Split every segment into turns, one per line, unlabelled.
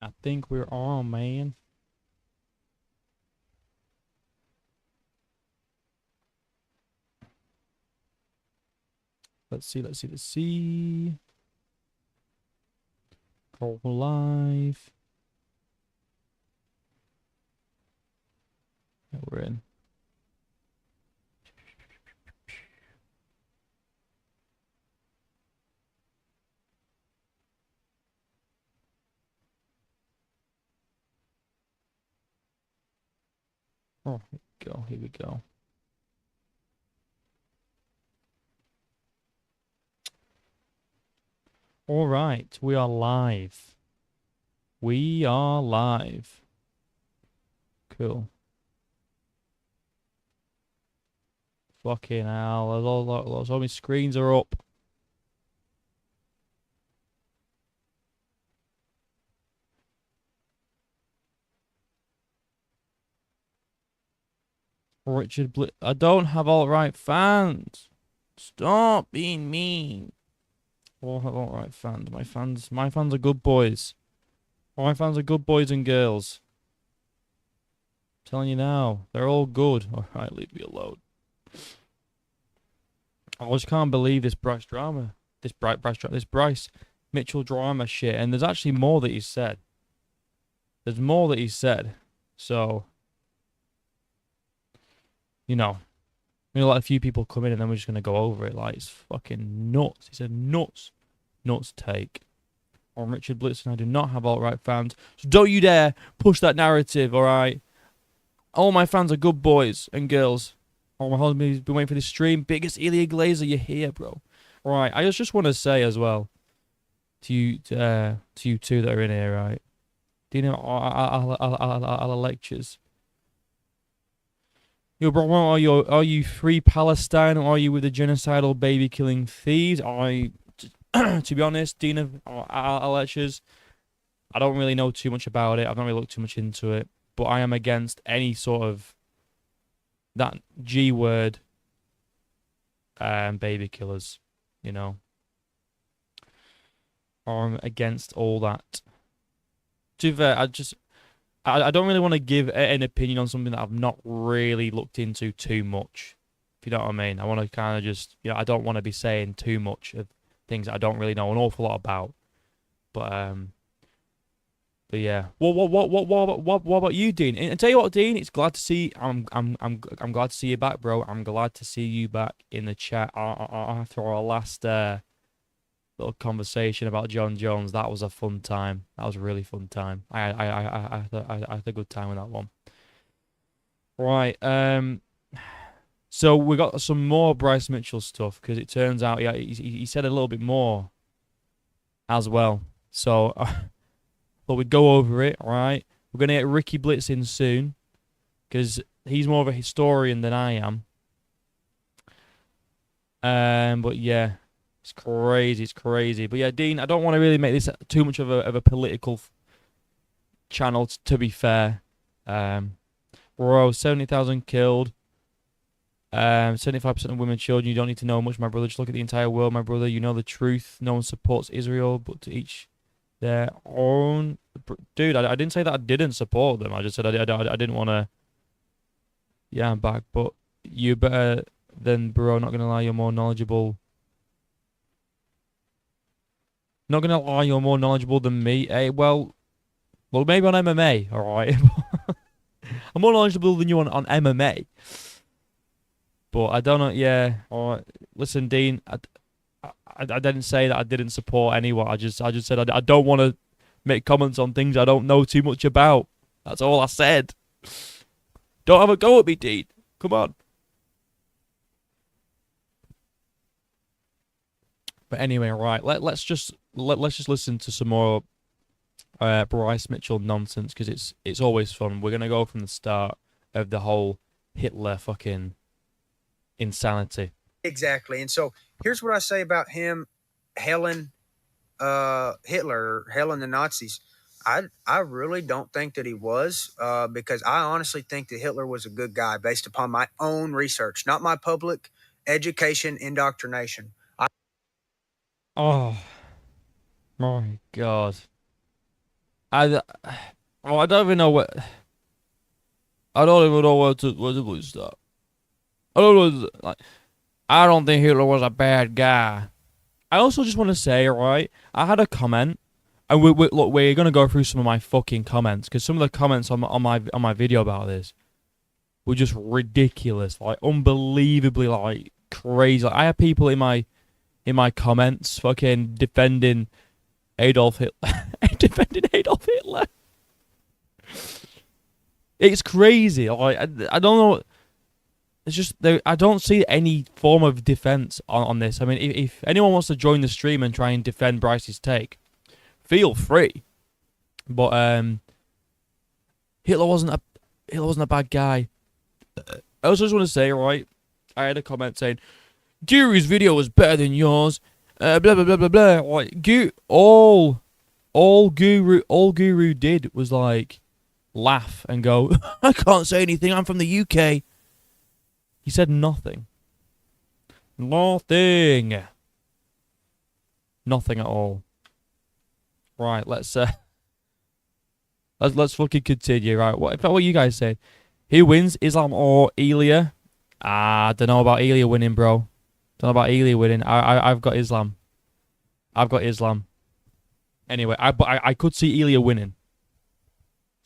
I think we're on, man. Let's see. Go live. Yeah, we're in. Oh, here we go. Here we go. All right, we are live. We are live. Cool. Fucking hell. All my screens are up. Richard Blit. I don't have alt-right fans. Stop being mean. I don't have alt-right fans. My fans are good boys. My fans are good boys and girls. I'm telling you now, they're all good. All right, leave me alone. I just can't believe this Bryce drama. This Bryce Mitchell drama shit. And there's actually more that he said. There's more that he said. So, you know, we're gonna let a few people come in and then we're just gonna go over it. Like, it's fucking nuts. He said nuts. Nuts take. On Richard Blitzen, I do not have alt-right fans. So don't you dare push that narrative, alright? All my fans are good boys and girls. Oh, my husband's been waiting for this stream. Biggest Ilya Glazer, you're here, bro. Right, I just want to say as well to you two that are in here, right? Do you know our lectures? Yo, bro, are you free Palestine or are you with the genocidal baby killing thieves? To be honest, Dean of our lectures, I don't really know too much about it. I've not really looked too much into it, but I am against any sort of that G word, baby killers, you know. Or I'm against all that. To be fair, I don't really want to give an opinion on something that I've not really looked into too much. If you know what I mean, I want to kind of just, I don't want to be saying too much of things that I don't really know an awful lot about. But yeah, what about you, Dean? And tell you what, Dean, it's glad to see. I'm glad to see you back, bro. I'm glad to see you back in the chat after our last little conversation about John Jones. That was a fun time. That was a really fun time. I had a good time with that one. Right. So we got some more Bryce Mitchell stuff because it turns out, yeah, he said a little bit more as well. So. But we'd go over it, right? We're going to get Ricky Blitz in soon because he's more of a historian than I am. But yeah, it's crazy. It's crazy. But yeah, Dean, I don't want to really make this too much of a political channel, to be fair. Bro, 70,000 killed. 75% of women, children. You don't need to know much, my brother. Just look at the entire world, my brother. You know the truth. No one supports Israel, but to each their own. Dude, I didn't say that I didn't support them. I just said I didn't want to. Yeah, I'm back, but you better than bro. Not gonna lie, you're more knowledgeable. Not gonna lie, you're more knowledgeable than me. Hey, well, maybe on MMA. All right, I'm more knowledgeable than you on MMA. But I don't know. Yeah. All right. Listen, Dean. I didn't say that I didn't support anyone. I just said I don't want to make comments on things I don't know too much about. That's all I said. Don't have a go at me, Dean. Come on. But anyway, right. Let's just listen to some more Bryce Mitchell nonsense because it's always fun. We're gonna go from the start of the whole Hitler fucking insanity.
Exactly. And so here's what I say about him, Helen, Hitler, Helen the Nazis. I really don't think that he was, because I honestly think that Hitler was a good guy based upon my own research, not my public education indoctrination.
Oh my god. I, oh, I don't even know what. I don't even know what to start. I don't know. Like, I don't think Hitler was a bad guy. I also just want to say, right? I had a comment, and look, we're gonna go through some of my fucking comments because some of the comments on my video about this were just ridiculous, like unbelievably, like crazy. Like, I had people in my comments fucking defending Adolf Hitler, defending Adolf Hitler. It's crazy. Like I don't know. It's just I don't see any form of defense on this. I mean, if anyone wants to join the stream and try and defend Bryce's take, feel free. But Hitler wasn't a bad guy. I also just want to say, right? I had a comment saying, "Guru's video was better than yours." Blah blah blah blah blah. Like all Guru did was like laugh and go, "I can't say anything. I'm from the UK." He said nothing. Nothing. Nothing at all. Right, let's fucking continue. Right, what you guys said? Who wins, Islam or Elia? I don't know about Elia winning, bro. Don't know about Elia winning. I've got Islam. I've got Islam. Anyway, I could see Elia winning.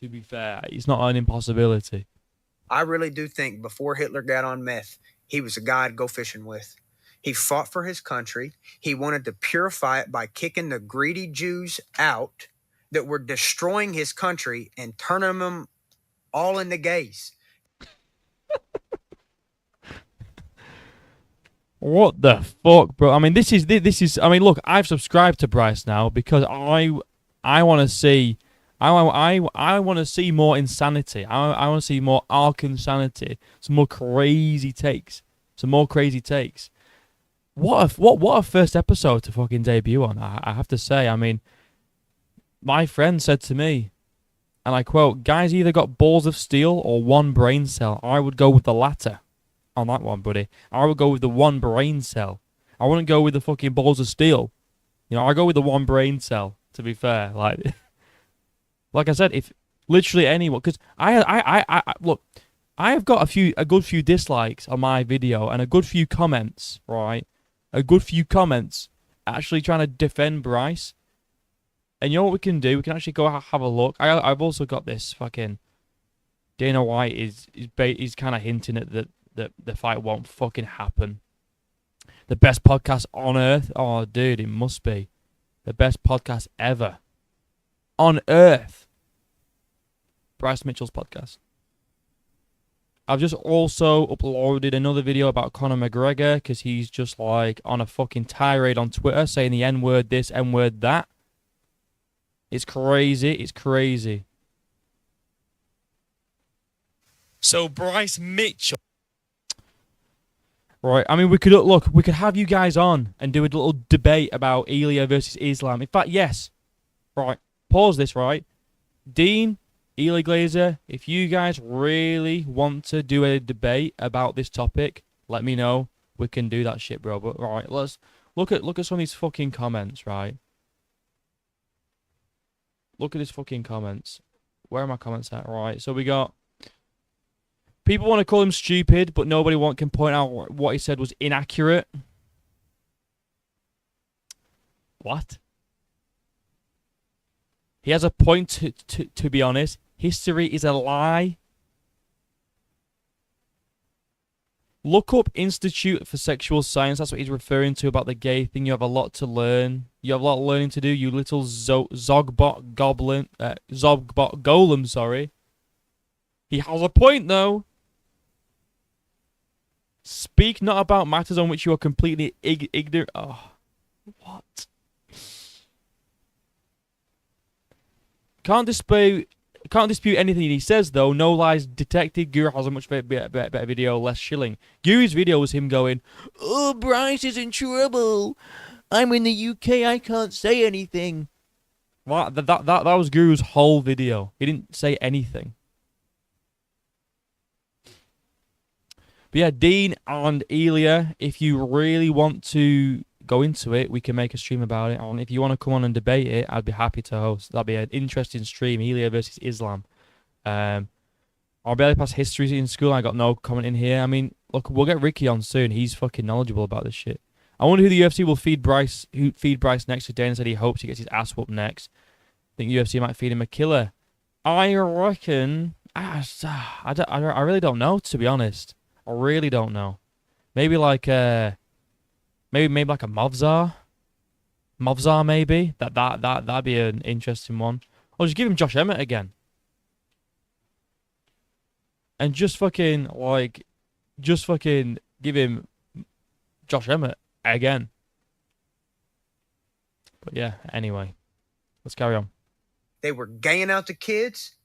To be fair, it's not an impossibility.
I really do think before Hitler got on meth, he was a guy I'd go fishing with. He fought for his country. He wanted to purify it by kicking the greedy Jews out that were destroying his country and turning them all into gays.
What the fuck, bro? I mean, this is. I mean, look, I've subscribed to Bryce now because I want to see. I want to see more insanity. I want to see more arc insanity. Some more crazy takes. Some more crazy takes. What a first episode to fucking debut on. I have to say. I mean, my friend said to me, and I quote, "Guys either got balls of steel or one brain cell. I would go with the latter on that one, buddy. I would go with the one brain cell. I wouldn't go with the fucking balls of steel. You know, I go with the one brain cell. To be fair, like." Like I said, if literally anyone, because I look, I have got a good few dislikes on my video and a good few comments, right? A good few comments actually trying to defend Bryce. And you know what we can do? We can actually go have a look. I've also got this fucking Dana White is kind of hinting at that the fight won't fucking happen. The best podcast on earth. Oh, dude, it must be the best podcast ever. On earth. Bryce Mitchell's podcast. I've just also uploaded another video about Conor McGregor because he's just like on a fucking tirade on Twitter saying the N-word this, N-word that. It's crazy. It's crazy. So Bryce Mitchell. Right, I mean, we could have you guys on and do a little debate about Elia versus Islam. In fact, yes. Right. Pause this, right? Dean, Eli Glazer, if you guys really want to do a debate about this topic, let me know. We can do that shit, bro. But right, let's look at some of these fucking comments, right? Look at these fucking comments. Where are my comments at? Right, so we got people want to call him stupid, but nobody can point out what he said was inaccurate. What? He has a point to be honest. History is a lie. Look up Institute for Sexual Science. That's what he's referring to about the gay thing. You have a lot to learn. You have a lot of learning to do, you little Zogbot golem, sorry. He has a point, though. Speak not about matters on which you are completely ignorant. Oh, what? Can't dispute anything he says, though. No lies detected. Guru has a much better video, less shilling. Guru's video was him going, "Oh, Bryce is in trouble. I'm in the UK. I can't say anything." Well, that was Guru's whole video. He didn't say anything. But yeah, Dean and Elia, if you really want to go into it, we can make a stream about it. And if you want to come on and debate it, I'd be happy to host. That'd be an interesting stream. Elia versus Islam. I barely passed history in school. I got no comment in here. I mean, look, we'll get Ricky on soon. He's fucking knowledgeable about this shit. I wonder who the UFC will feed Bryce. Who feed Bryce next? Because Dana said he hopes he gets his ass whooped next. I think UFC might feed him a killer. I reckon. I really don't know, to be honest. I really don't know. Maybe like maybe like a Movzar. Movzar maybe. That'd be an interesting one. Or just give him Josh Emmett again. And just fucking give him Josh Emmett again. But yeah, anyway. Let's carry on.
They were gaying out the kids.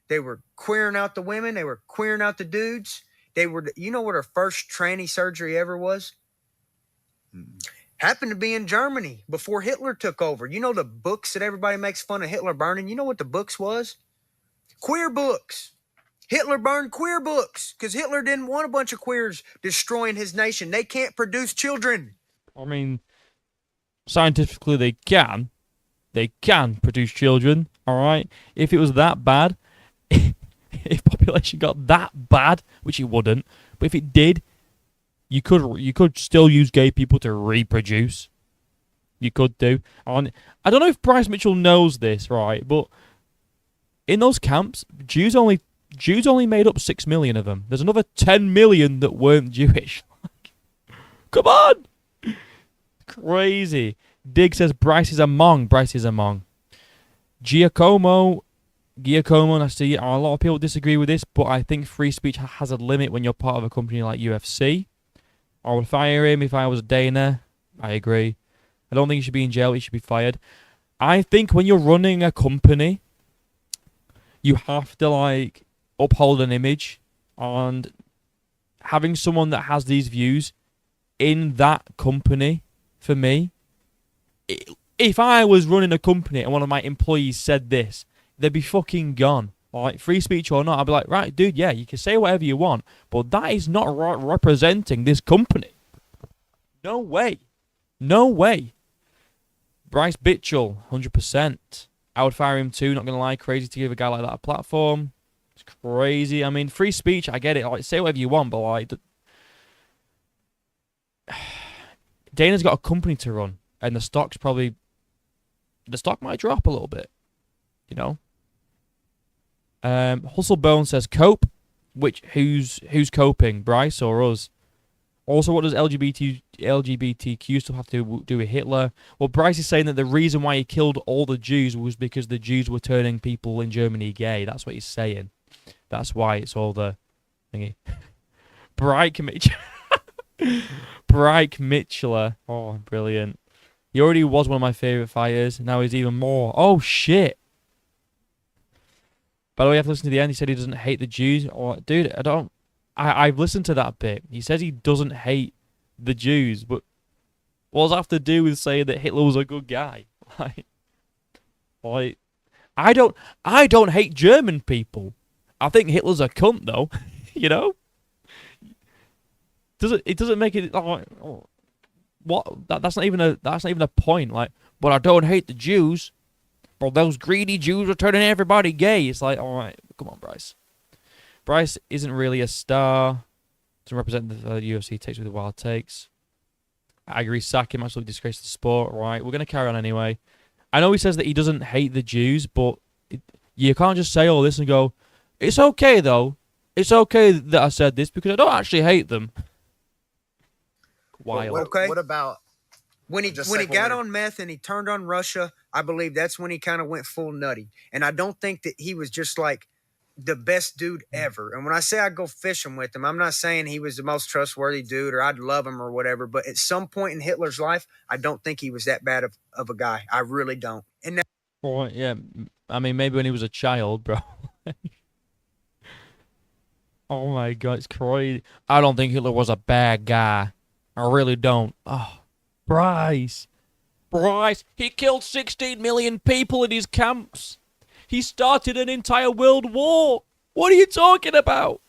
They were queering out the women. They were queering out the dudes. They were, you know what her first tranny surgery ever was? Happened to be in Germany before Hitler took over. You know the books that everybody makes fun of Hitler burning? You know what the books was? Queer books. Hitler burned queer books because Hitler didn't want a bunch of queers destroying his nation. They can't produce children.
I mean, scientifically they can. They can produce children, all right? If it was that bad, if population got that bad, which it wouldn't, but if it did, you could still use gay people to reproduce. You could do. And I don't know if Bryce Mitchell knows this, right? But in those camps, Jews only made up 6 million of them. There's another 10 million that weren't Jewish. Come on! Crazy. Dig says Bryce is a Mong. Bryce is a Mong. Giacomo, and I see a lot of people disagree with this, but I think free speech has a limit when you're part of a company like UFC. I would fire him if I was Dana. I agree. I don't think he should be in jail. He should be fired. I think when you're running a company, you have to uphold an image, and having someone that has these views in that company, for me, if I was running a company and one of my employees said this, they'd be fucking gone. Like, free speech or not, I'd be like, right, dude, yeah, you can say whatever you want, but that is not representing this company. No way. No way. Bryce Mitchell, 100%. I would fire him too, not going to lie. Crazy to give a guy like that a platform. It's crazy. I mean, free speech, I get it. Like, say whatever you want, but like, Dana's got a company to run, and the stock might drop a little bit, you know. Hustle Bone says cope. Who's coping, Bryce or us? Also, what does LGBTQ stuff have to do with Hitler? Well, Bryce is saying that the reason why he killed all the Jews was because the Jews were turning people in Germany gay. That's what he's saying. That's why it's all the thingy. Bright Mitchell. Oh, brilliant. He already was one of my favourite fighters. Now he's even more. Oh, shit. By the way, you have to listen to the end. He said he doesn't hate the Jews. Oh, dude, I've listened to that bit. He says he doesn't hate the Jews, but what does that have to do with saying that Hitler was a good guy? Like, I don't hate German people. I think Hitler's a cunt, though. You know? It doesn't make it what? That's not even a point. Like, but I don't hate the Jews. But those greedy Jews are turning everybody gay. It's like, all right, come on, Bryce. Bryce isn't really a star. Doesn't represent the UFC. Takes with the wild takes. I agree. Sack him. Absolutely disgrace the sport. Right, we're gonna carry on anyway. I know he says that he doesn't hate the Jews, but you can't just say all this and go, it's okay though. It's okay that I said this because I don't actually hate them. Wild.
Okay.
What about
when he got on meth and he turned on Russia? I believe that's when he kind of went full nutty. And I don't think that he was just like the best dude ever. And when I say I go fishing with him, I'm not saying he was the most trustworthy dude or I'd love him or whatever. But at some point in Hitler's life, I don't think he was that bad of a guy. I really don't. And now,
well, yeah, I mean, maybe when he was a child, bro. Oh my God, it's crazy. I don't think Hitler was a bad guy. I really don't. Oh, Bryce, he killed 16 million people in his camps. He started an entire world war. What are you talking about?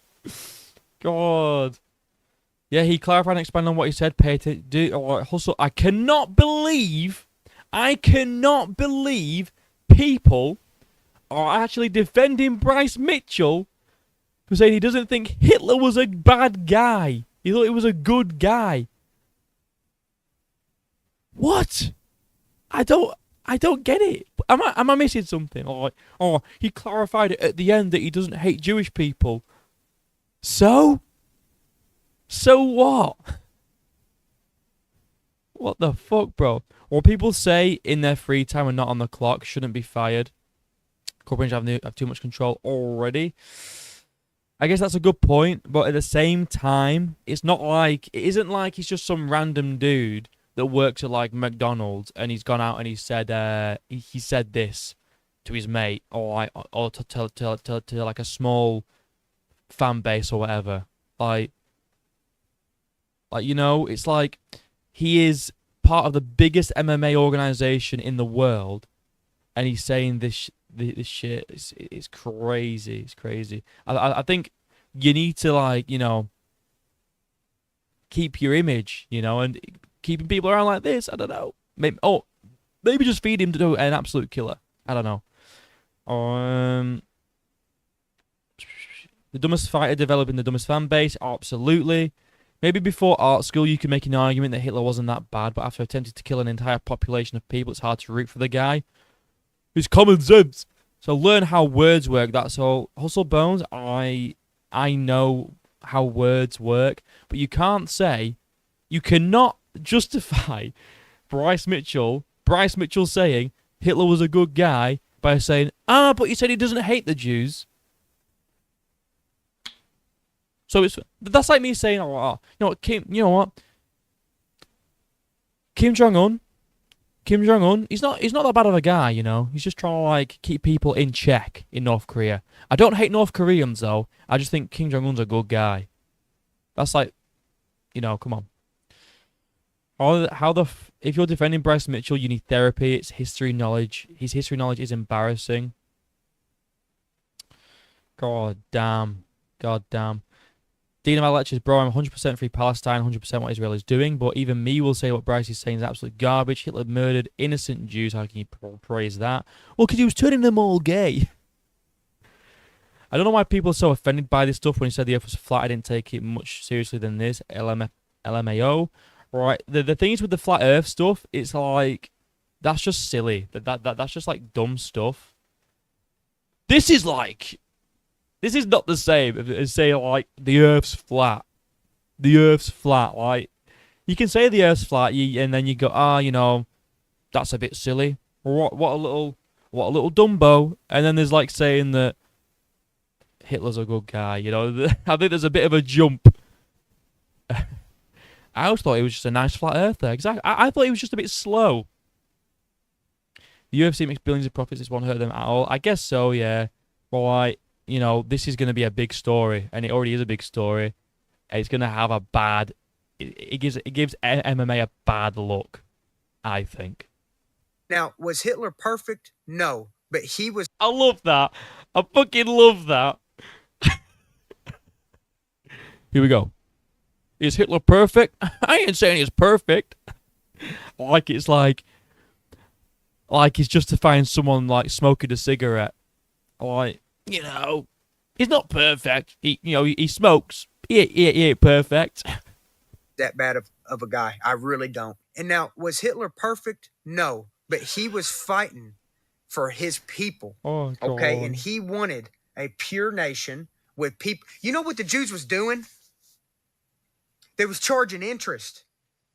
God. Yeah, he clarified and expanded on what he said. Pay attention. Hustle. I cannot believe people are actually defending Bryce Mitchell for saying he doesn't think Hitler was a bad guy. He thought he was a good guy. What? I don't get it. Am I missing something? Or he clarified it at the end that he doesn't hate Jewish people. So what? What the fuck, bro? Well, people say in their free time and not on the clock shouldn't be fired. Corporations have too much control already. I guess that's a good point, but at the same time, it isn't like he's just some random dude that works at like McDonald's and he's gone out and he said this to his mate or to like a small fan base or whatever. It's like he is part of the biggest MMA organization in the world, and he's saying this shit. It's crazy. It's crazy. I think you need to keep your image, and keeping people around like this. I don't know. Maybe just feed him to an absolute killer. I don't know. The dumbest fighter developing the dumbest fan base. Absolutely. Maybe before art school you could make an argument that Hitler wasn't that bad, but after attempting to kill an entire population of people, it's hard to root for the guy. It's common sense. So learn how words work. That's all. Hustle Bones, I know how words work, but you cannot justify Bryce Mitchell saying Hitler was a good guy by saying, but he said he doesn't hate the Jews. So that's like me saying, you know what, Kim Jong-un, he's not that bad of a guy, He's just trying to keep people in check in North Korea. I don't hate North Koreans though. I just think Kim Jong-un's a good guy. That's like, come on. If you're defending Bryce Mitchell, you need therapy. It's history knowledge. His history knowledge is embarrassing. God damn. Dean of my lectures, bro, I'm 100% free Palestine, 100% what Israel is doing, but even me will say what Bryce is saying is absolute garbage. Hitler murdered innocent Jews. How can you praise that? Well, because he was turning them all gay. I don't know why people are so offended by this stuff. When he said the earth was flat, I didn't take it much seriously than this. LMAO. Right, the things with the flat earth stuff, it's like, that's just silly. That's just like dumb stuff. This is not the same as saying, like, the Earth's flat. The Earth's flat. Like, you can say the Earth's flat, and then you go, that's a bit silly. What a little Dumbo. And then there's like saying that Hitler's a good guy. I think there's a bit of a jump. I always thought he was just a nice flat earther. Exactly. I thought he was just a bit slow. The UFC makes billions of profits. This won't hurt them at all. I guess so. Yeah. Well, this is going to be a big story, and it already is a big story. It's going to have a bad. It gives MMA a bad look, I think.
Now, was Hitler perfect? No, but he was.
I love that. I fucking love that. Here we go. Is Hitler perfect? I ain't saying he's perfect. It's like he's justifying someone like smoking a cigarette. He's not perfect. He smokes. He ain't perfect.
That bad of a guy. I really don't. And now, was Hitler perfect? No, but he was fighting for his people.
Oh, God.
Okay, and he wanted a pure nation with people. You know what the Jews was doing? They was charging interest.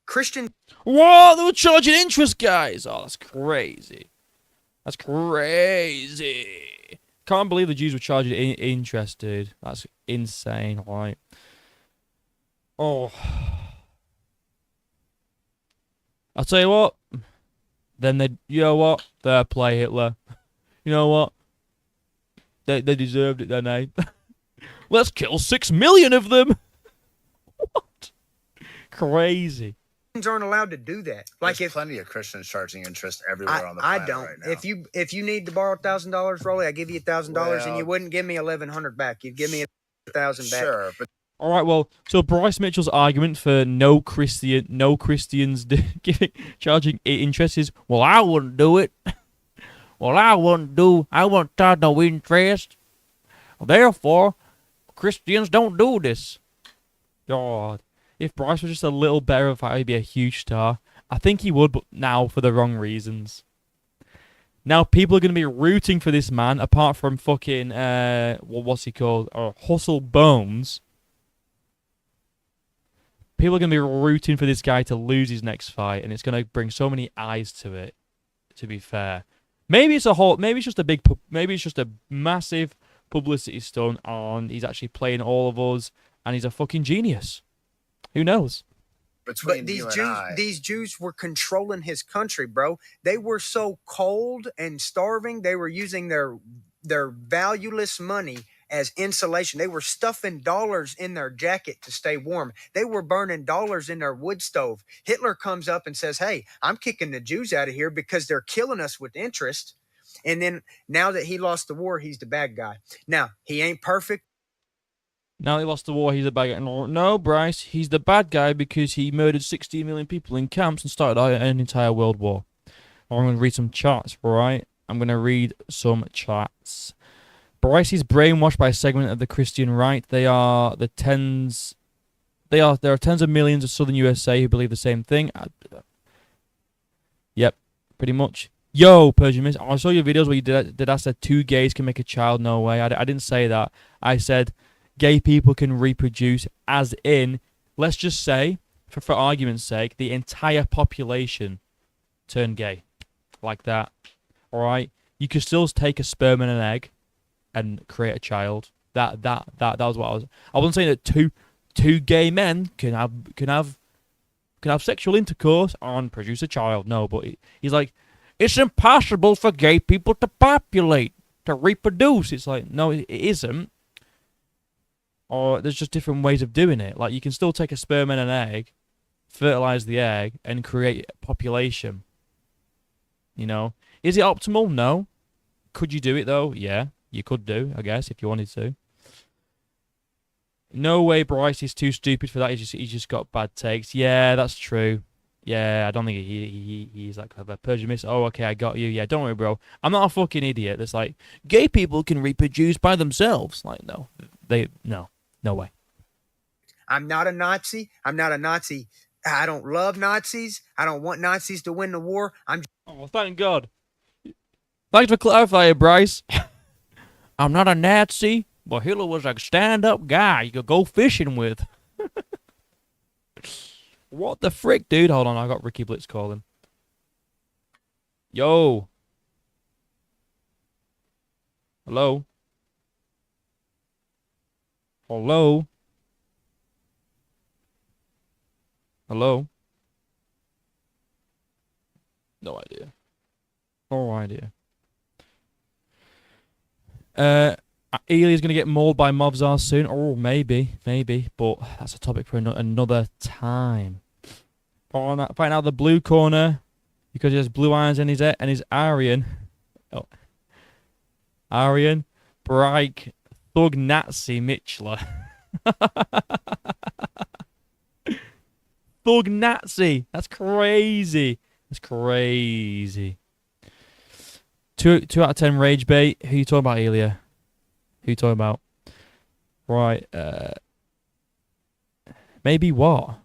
Christian.
What? They were charging interest, guys. Oh, that's crazy. That's crazy. Can't believe the Jews were charging interest, dude. That's insane, right? Oh. I'll tell you what. Then fair play, Hitler. You know what? They deserved it, then, eh? Let's kill 6 million of them. What? Crazy.
Aren't allowed to do that.
There's plenty of Christians charging interest everywhere on the planet.
I don't.
Right now.
If you need to borrow $1,000, Rolly, I give you $1,000, and you wouldn't give me $1,100 back. You'd give me $1,000 back.
Sure, but
All right, well, so Bryce Mitchell's argument for no Christians charging interest is, well, I wouldn't do it. Well, I wouldn't charge no interest. Therefore, Christians don't do this. God, if Bryce was just a little better, if he'd be a huge star. I think he would, but now for the wrong reasons. Now people are going to be rooting for this man, apart from fucking, what's he called? Hustle Bones. People are going to be rooting for this guy to lose his next fight, and it's going to bring so many eyes to it, to be fair. Maybe it's just a massive publicity stunt, and he's actually playing all of us, and he's a fucking genius. Who knows?
But these Jews were controlling his country, bro. They were so cold and starving. They were using their valueless money as insulation. They were stuffing dollars in their jacket to stay warm. They were burning dollars in their wood stove. Hitler comes up and says, hey, I'm kicking the Jews out of here because they're killing us with interest. And then now that he lost the war, he's the bad guy. Now, he ain't perfect.
Now he lost the war, he's the bad guy. No, Bryce, he's the bad guy because he murdered 16 million people in camps and started an entire world war. I'm going to read some chats, right? I'm going to read some chats. Bryce is brainwashed by a segment of the Christian right. There are tens of millions of southern USA who believe the same thing. Yep, pretty much. Yo, Persian Miss, I saw your videos where you did I said 2 gays can make a child. No way. I didn't say that. I said gay people can reproduce, as in, let's just say, for argument's sake, the entire population turn gay. Like that. Alright? You could still take a sperm and an egg and create a child. That was what I wasn't saying that two gay men can have sexual intercourse and produce a child. No, but he's like, it's impossible for gay people to populate, to reproduce. It's like, no, it isn't. Or there's just different ways of doing it. Like, you can still take a sperm and an egg, fertilize the egg, and create a population. You know? Is it optimal? No. Could you do it, though? Yeah, you could do, I guess, if you wanted to. No way Bryce is too stupid for that. He's just got bad takes. Yeah, that's true. Yeah, I don't think he's that clever. Persian Miss, oh, okay, I got you. Yeah, don't worry, bro. I'm not a fucking idiot that's like, gay people can reproduce by themselves. Like, no. No way.
I'm not a Nazi. I'm not a Nazi. I don't love Nazis. I don't want Nazis to win the war.
Oh, thank God. Thanks for clarifying, Bryce. I'm not a Nazi, but Hitler was a stand-up guy you could go fishing with. What the frick, dude? Hold on, I got Ricky Blitz calling. Yo. Hello? Hello? Hello? No idea. No idea. Elia's going to get mauled by Movzar soon. Oh, maybe. But that's a topic for another time. Find out the blue corner because he has blue eyes and he's Aryan. Oh. Aryan, Brike, Thug Nazi Mitchler. Thug Nazi. That's crazy. That's crazy. 2 out of 10 rage bait. Who you talking about, Elia? Who you talking about? Right. Maybe what?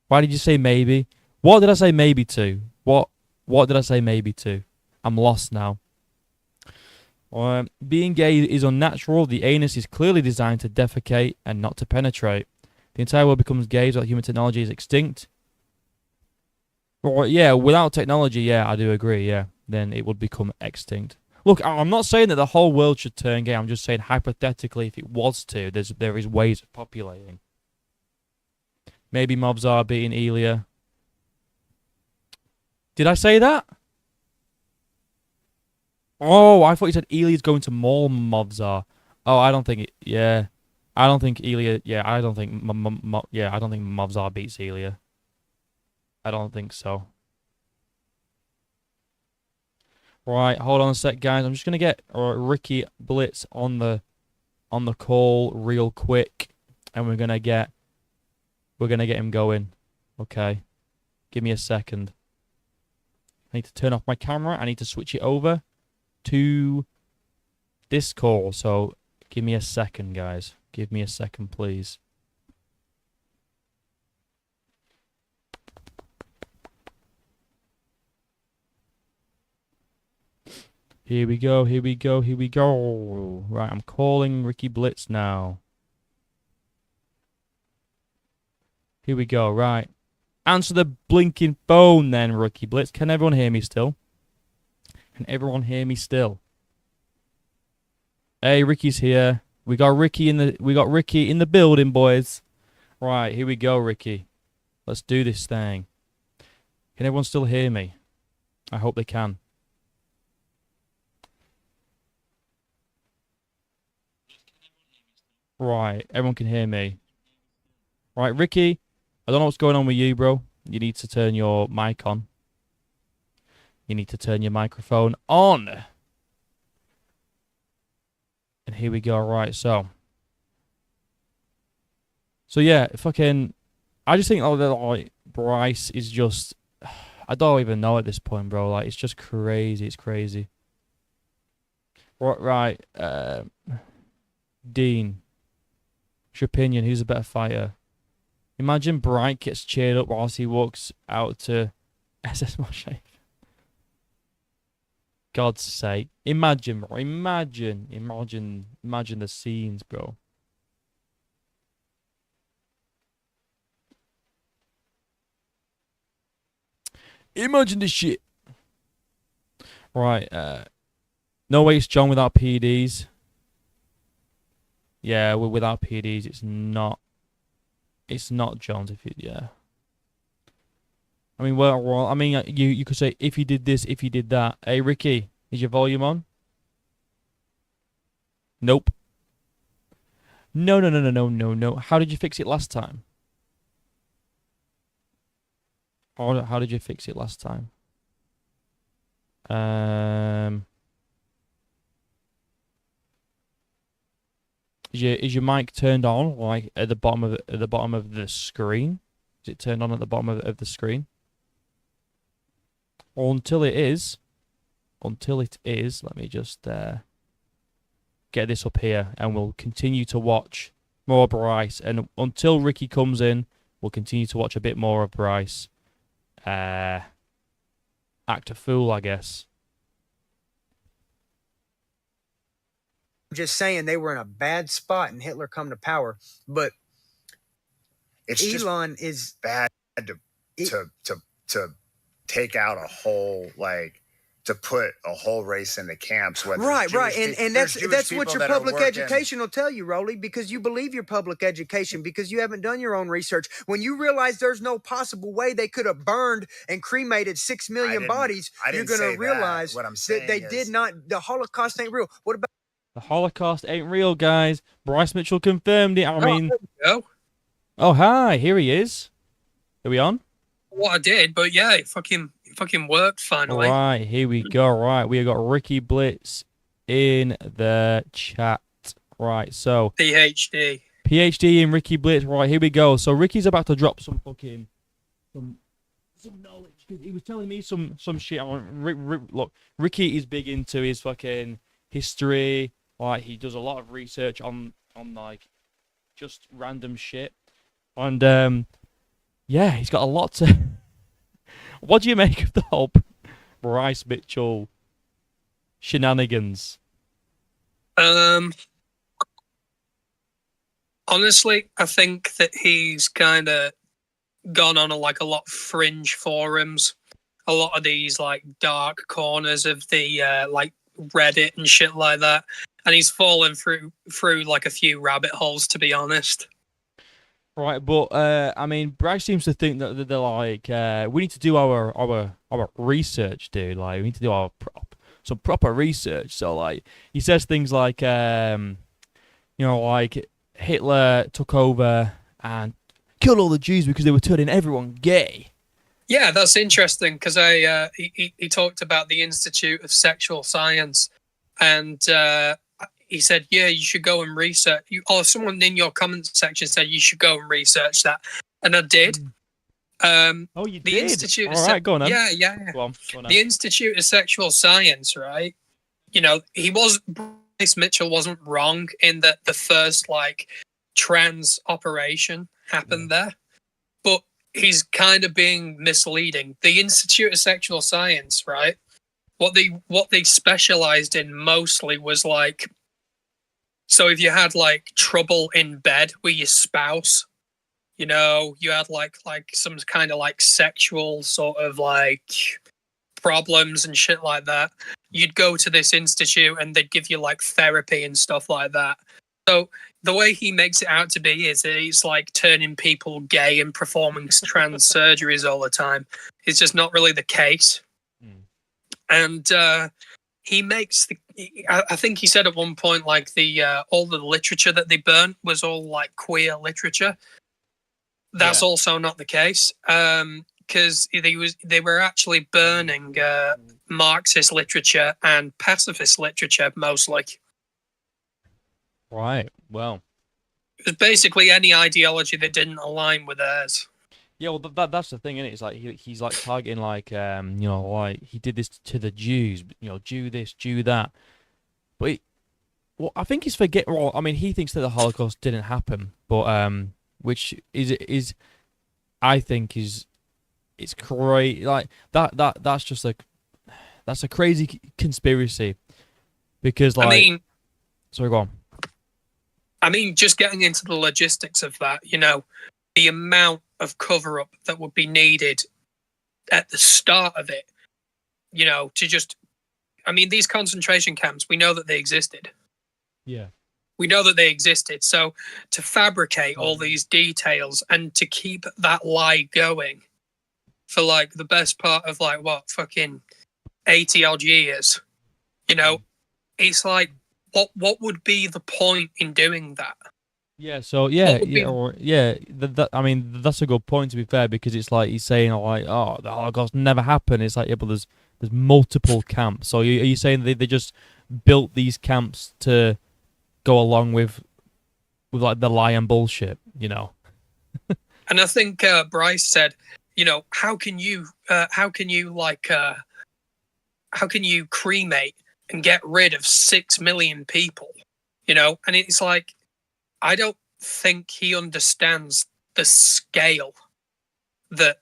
Why did you say maybe? What did I say maybe to? What did I say maybe to? I'm lost now. Being gay is unnatural. The anus is clearly designed to defecate and not to penetrate. The entire world becomes gay so that human technology is extinct. Well, yeah, without technology, yeah, I do agree, yeah. Then it would become extinct. Look, I'm not saying that the whole world should turn gay. I'm just saying hypothetically, if it was to, there is ways of populating. Maybe mobs are beating Elia. Did I say that? Oh, I thought you said Elia's going to maul Mobzar. Oh, I don't think it. Yeah, I don't think Elia. Yeah, I don't think. I don't think Mobzar beats Elia. I don't think so. Right, hold on a sec, guys. I'm just gonna get Ricky Blitz on the on the call real quick, and we're gonna get him going. Okay, give me a second. I need to turn off my camera. I need to switch it over to this call. So give me a second, guys. Give me a second, please. Here we go, here we go, here we go. Right, I'm calling Ricky Blitz now. Here we go, right. Answer the blinking phone then, Ricky Blitz. Can everyone hear me still? Can everyone hear me still? Hey, Ricky's here. We got Ricky in the building, boys. Right, here we go, Ricky. Let's do this thing. Can everyone still hear me? I hope they can. Right, everyone can hear me. Right, Ricky, I don't know what's going on with you, bro. You need to turn your mic on. You need to turn your microphone on. And here we go, right, so yeah, fucking, I just think like Bryce is just, I don't even know at this point, bro. Like, it's just crazy, it's crazy. Right, Dean. What's your opinion? Who's a better fighter? Imagine Bright gets cheered up whilst he walks out to SS Moshe. God's sake. Imagine, bro. Imagine the scenes, bro. Imagine this shit. Right, no way it's John without PEDs. Yeah, without PEDs, it's not Jones. Yeah. I mean, well, I mean, you could say if you did this, if you did that. Hey, Ricky, is your volume on? Nope. No. How did you fix it last time? How did you fix it last time? Is your mic turned on, like at the bottom of the screen? Is it turned on at the bottom of the screen? Or until it is, let me just get this up here, and we'll continue to watch more Bryce. And until Ricky comes in, we'll continue to watch a bit more of Bryce. Act a fool, I guess.
Just saying they were in a bad spot and Hitler come to power, but
it's
Elon is
bad to take out a whole, like, to put a whole race into camps.
Right, and that's what your public education will tell you, Rolly, because you believe your public education because you haven't done your own research. When you realize there's no possible way they could have burned and cremated 6 million bodies, you're going to realize that they did not. The Holocaust ain't real. What about?
The Holocaust ain't real, guys. Bryce Mitchell confirmed it. I mean, oh hi, here he is. Are we on?
What I did, but yeah, it fucking worked finally.
Right, here we go. Right, we got Ricky Blitz in the chat. Right, so
PhD
in Ricky Blitz. Right, here we go. So Ricky's about to drop some fucking some knowledge because he was telling me some shit. Look, Ricky is big into his fucking history. Like, he does a lot of research on like just random shit, and yeah, he's got a lot to. What do you make of the whole Bryce Mitchell shenanigans?
Honestly, I think that he's kind of gone on a lot of fringe forums, a lot of these like dark corners of the like Reddit and shit like that, and he's fallen through like a few rabbit holes, to be honest.
Right, but I mean, Bryce seems to think that they're like, we need to do our research, dude. Like, we need to do some proper research. So, like, he says things like, you know, like Hitler took over and killed all the Jews because they were turning everyone gay.
Yeah, that's interesting because he talked about the Institute of Sexual Science, and he said, yeah, you should go and research. Or someone in your comment section said you should go and research that, and I did.
Oh, you
The
did?
Institute
All right, go on then.
Yeah.
Go on then.
The Institute of Sexual Science, right? Bryce Mitchell wasn't wrong in that the first like trans operation happened there, but he's kind of being misleading. The Institute of Sexual Science, right? What they specialized in mostly was like, so if you had like trouble in bed with your spouse, you had like some kind of like sexual sort of like problems and shit like that, you'd go to this institute and they'd give you like therapy and stuff like that. So the way he makes it out to be is that he's like turning people gay and performing trans surgeries all the time. It's just not really the case. And he makes I think he said at one point like all the literature that they burnt was all like queer literature. That's also not the case. Because they were actually burning Marxist literature and pacifist literature mostly.
Right. Well,
it was basically any ideology that didn't align with theirs.
Yeah, well, that's the thing, isn't it? It's like he's like targeting like like he did this to the Jews, Jew this, Jew that. But I think he's Well, I mean, he thinks that the Holocaust didn't happen, but which is I think it's crazy. Like that's just that's a crazy conspiracy because like.
I mean,
sorry, go on.
I mean, just getting into the logistics of that, the amount of cover-up that would be needed at the start of it, to just... I mean, these concentration camps, we know that they existed.
Yeah.
We know that they existed. So to fabricate all these details and to keep that lie going for, like, the best part of, like, fucking 80-odd years, it's like, what would be the point in doing that?
Yeah, so I mean that's a good point to be fair, because it's like he's saying like, oh, the Holocaust never happened. It's like, yeah, but there's multiple camps. So are you saying they just built these camps to go along with like the lie and bullshit,
And I think Bryce said, how can you cremate and get rid of 6 million people, and it's like, I don't think he understands the scale that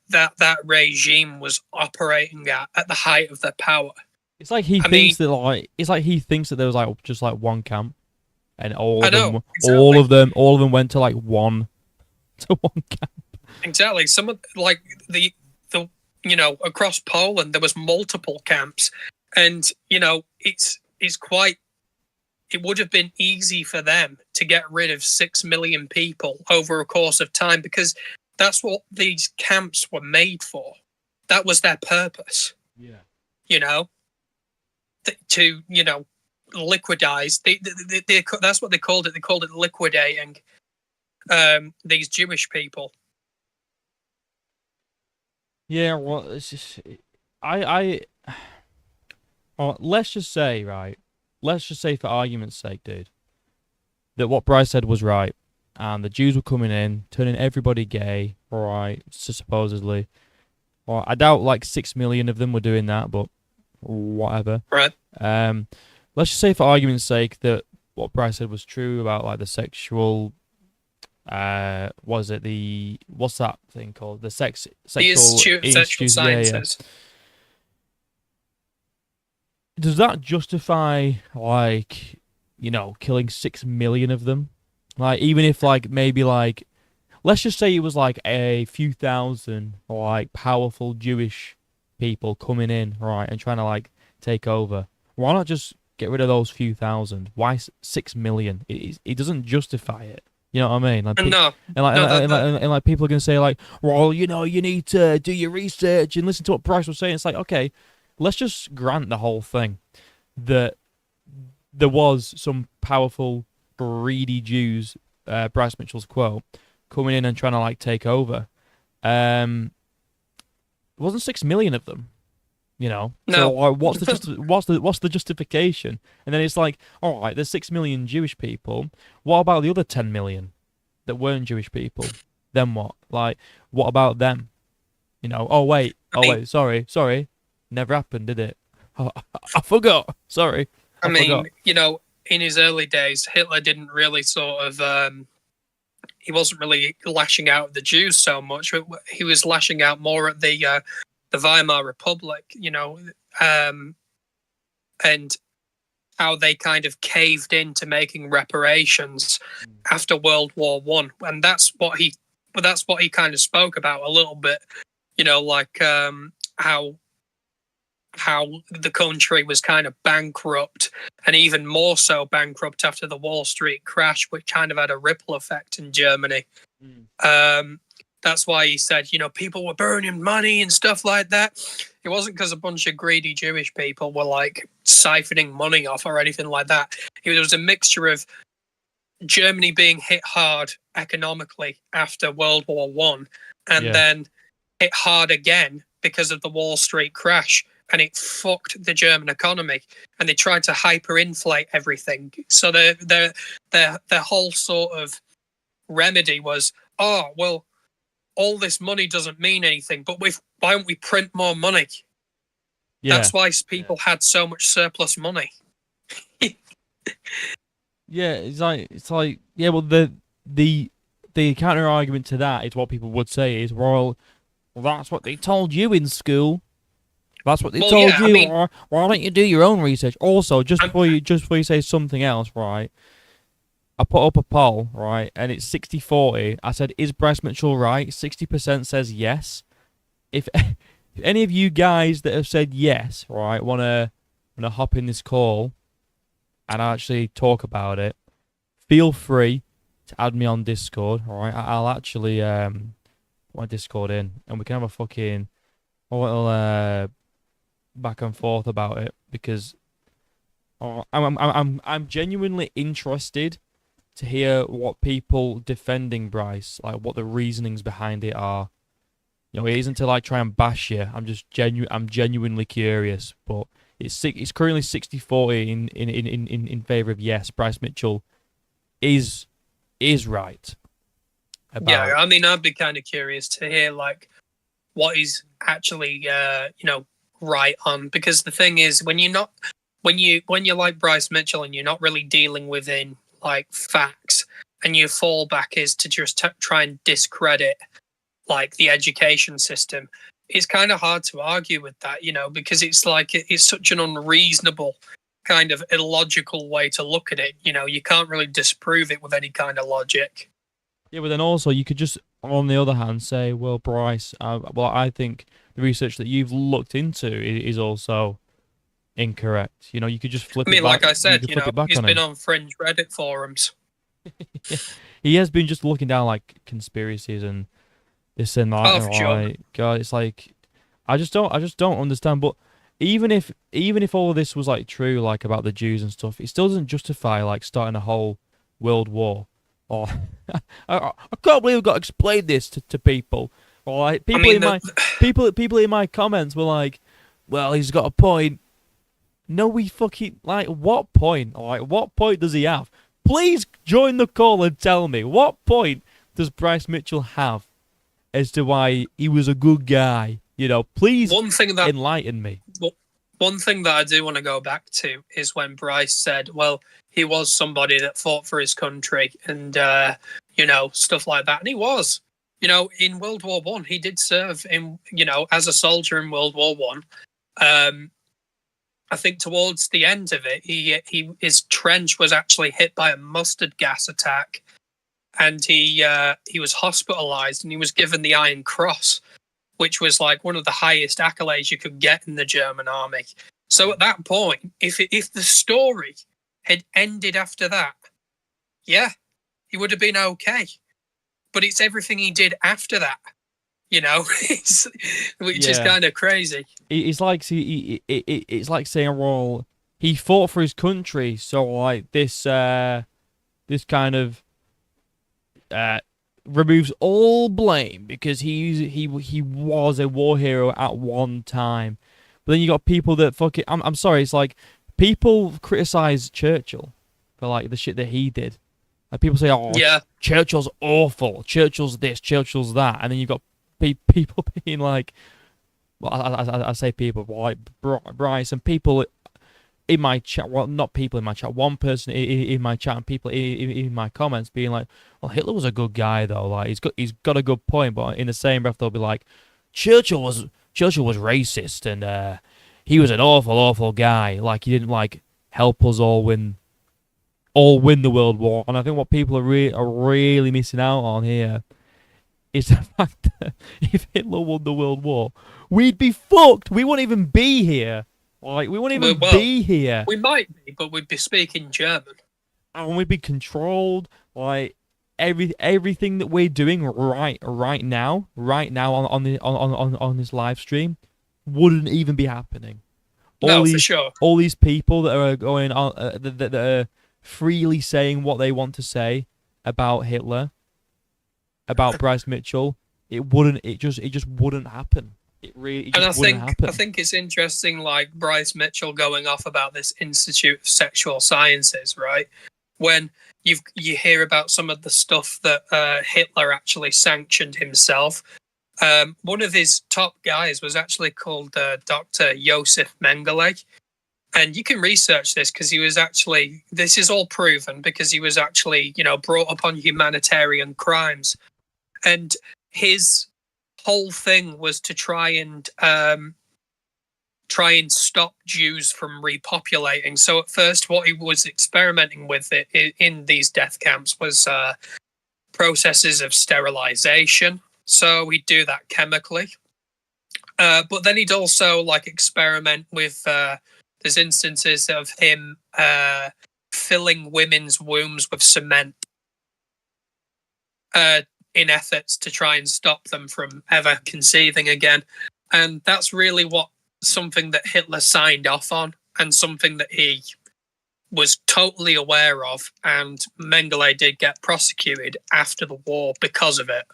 regime was operating at the height of their power.
It's like he thinks that there was like just like one camp, and all of them went to like one camp.
Exactly. Some of like the across Poland there was multiple camps, and it would have been easy for them to get rid of 6 million people over a course of time, because that's what these camps were made for. That was their purpose.
Yeah.
To liquidize. That's what they called it. They called it liquidating these Jewish people.
Yeah, well, it's just let's just say, right? Let's just say, for argument's sake, dude, that what Bryce said was right, and the Jews were coming in, turning everybody gay, right? Supposedly. Well, I doubt like 6 million of them were doing that, but whatever.
Right.
Let's just say, for argument's sake, that what Bryce said was true about like the sexual. What's that thing called? The sexual
Institute of Sexual Sciences.
Yeah. Does that justify like killing 6 million of them? Like, even if like maybe like, let's just say it was like a few thousand like powerful Jewish people coming in, right, and trying to like take over. Why not just get rid of those few thousand? Why 6 million? It doesn't justify it. You know what I mean? Like, and people are gonna say like, well, you need to do your research and listen to what Bryce was saying. It's like, okay, let's just grant the whole thing that there was some powerful, greedy Jews, Bryce Mitchell's quote, coming in and trying to like take over. It wasn't 6 million of them. You know, so
No.
like, what's the justification? And then it's like, all right, there's 6 million Jewish people. What about the other 10 million that weren't Jewish people? Then what? Like, what about them? You know?
I mean,
Sorry, never happened, did it? I forgot. Sorry,
I
I forgot.
mean, you know, in his early days, Hitler didn't really sort of he wasn't really lashing out at the Jews so much. He was lashing out more at the Weimar Republic, you know, and how they kind of caved into making reparations after World War One, and that's what he kind of spoke about a little bit, you know, like how the country was kind of bankrupt, and even more so bankrupt after the Wall Street crash, which kind of had a ripple effect in Germany. That's why he said, you know, people were burning money and stuff like that. It wasn't because a bunch of greedy Jewish people were like siphoning money off or anything like that. It was a mixture of Germany being hit hard economically after World War One, and then hit hard again because of the Wall Street crash, and it fucked the German economy. And they tried to hyperinflate everything. So their whole sort of remedy was, oh well, all this money doesn't mean anything, but why don't we print more money?
Yeah,
that's why people had so much surplus money.
yeah. It's like yeah. Well, the counter argument to that is what people would say is, well, that's what they told you in school. That's what they told you. I mean, why don't you do your own research? Also, just before you say something else, right? I put up a poll, right, and it's 60-40. I said, is Bryce Mitchell right? 60% says yes. If any of you guys that have said yes, right, wanna hop in this call and actually talk about it, feel free to add me on Discord, all right? I'll actually put my Discord in, and we can have a little back and forth about it, because I'm genuinely interested to hear what people defending Bryce, like what the reasonings behind it are. You know, it isn't to like try and bash you. I'm genuinely curious, but it's currently 60-40 in favor of yes. Bryce Mitchell is right.
Yeah, I mean, I'd be kind of curious to hear like what he's actually you know, right on, because the thing is, when you're like Bryce Mitchell and you're not really dealing within like facts, and your fallback is to just try and discredit like the education system, it's kind of hard to argue with that, you know, because it's like it's such an unreasonable, kind of illogical way to look at it. You know, you can't really disprove it with any kind of logic.
Yeah, but then also you could just, on the other hand, say, well, Bryce, I think the research that you've looked into is also incorrect. You know, you could just flip it back.
I mean, like I said, you know, he's been
on
fringe Reddit forums.
He has been just looking down like conspiracies and this and that.
Oh, sure.
Like, God, it's like I just don't understand. But even if all of this was like true, like about the Jews and stuff, it still doesn't justify like starting a whole world war. Or I can't believe I've got to explain this to people. Or like people in my comments were like, well, he's got a point. No, we fucking, like, what point? Like, what point does he have? Please join the call and tell me, what point does Bryce Mitchell have as to why he was a good guy? You know, please enlighten me.
One thing that I do want to go back to is when Bryce said, well, he was somebody that fought for his country and, you know, stuff like that. And he was. You know, in World War One, he did serve in, you know, as a soldier in World War One. I think towards the end of it, his trench was actually hit by a mustard gas attack, and he was hospitalized, and he was given the Iron Cross, which was like one of the highest accolades you could get in the German army. So at that point, if the story had ended after that, yeah, he would have been okay. But it's everything he did after that, you know, which is kind of crazy.
It's like it's like saying, well, he fought for his country, so like this kind of removes all blame because he was a war hero at one time. But then you got people that fucking. I'm sorry. It's like people criticize Churchill for like the shit that he did. Like people say, "Oh,
Yeah.
Churchill's awful. Churchill's this. Churchill's that," and then you got people being like, "Well, I say people like Bryce and people in my chat. Well, not people in my chat. One person in my chat and people in my comments being like, "Well, Hitler was a good guy though. Like he's got a good point." But in the same breath, they'll be like, "Churchill was racist and he was an awful guy. Like he didn't like help us all win." The World War, and I think what people are really missing out on here is the fact that if Hitler won the World War, we'd be fucked. We wouldn't even be here. Like we wouldn't even be here.
We might be, but we'd be speaking German,
and we'd be controlled. Like everything that we're doing right now on this live stream wouldn't even be happening.
For sure.
All these people that are going on that are freely saying what they want to say about Hitler, about Bryce Mitchell, it just wouldn't happen. Wouldn't happen.
I think it's interesting, like Bryce Mitchell going off about this Institute of Sexual Sciences, right? When you hear about some of the stuff that Hitler actually sanctioned himself. One of his top guys was actually called Dr. Josef Mengele. And you can research this because this is all proven because he was actually, brought up on humanitarian crimes. And his whole thing was to try and stop Jews from repopulating. So at first, what he was experimenting with in these death camps was processes of sterilization. So he'd do that chemically. But then he'd also experiment with... there's instances of him filling women's wombs with cement in efforts to try and stop them from ever conceiving again. And that's really something that Hitler signed off on and something that he was totally aware of. And Mengele did get prosecuted after the war because of it.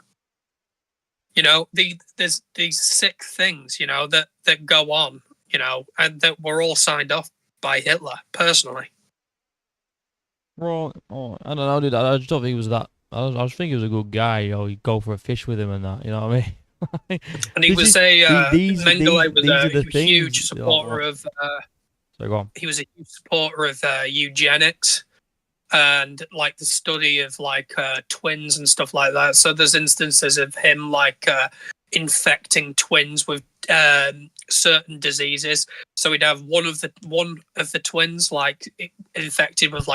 There's these sick things, that go on. And that were all signed off by Hitler personally.
Well, I don't know, dude. I just don't think he was that. I just think he was a good guy. You'd go for a fish with him and that. You know what I mean?
And he was Mengele was a huge supporter of.
So go on.
He was a huge supporter of eugenics and the study of twins and stuff like that. So there's instances of him infecting twins with certain diseases. So he'd have one of the twins infected with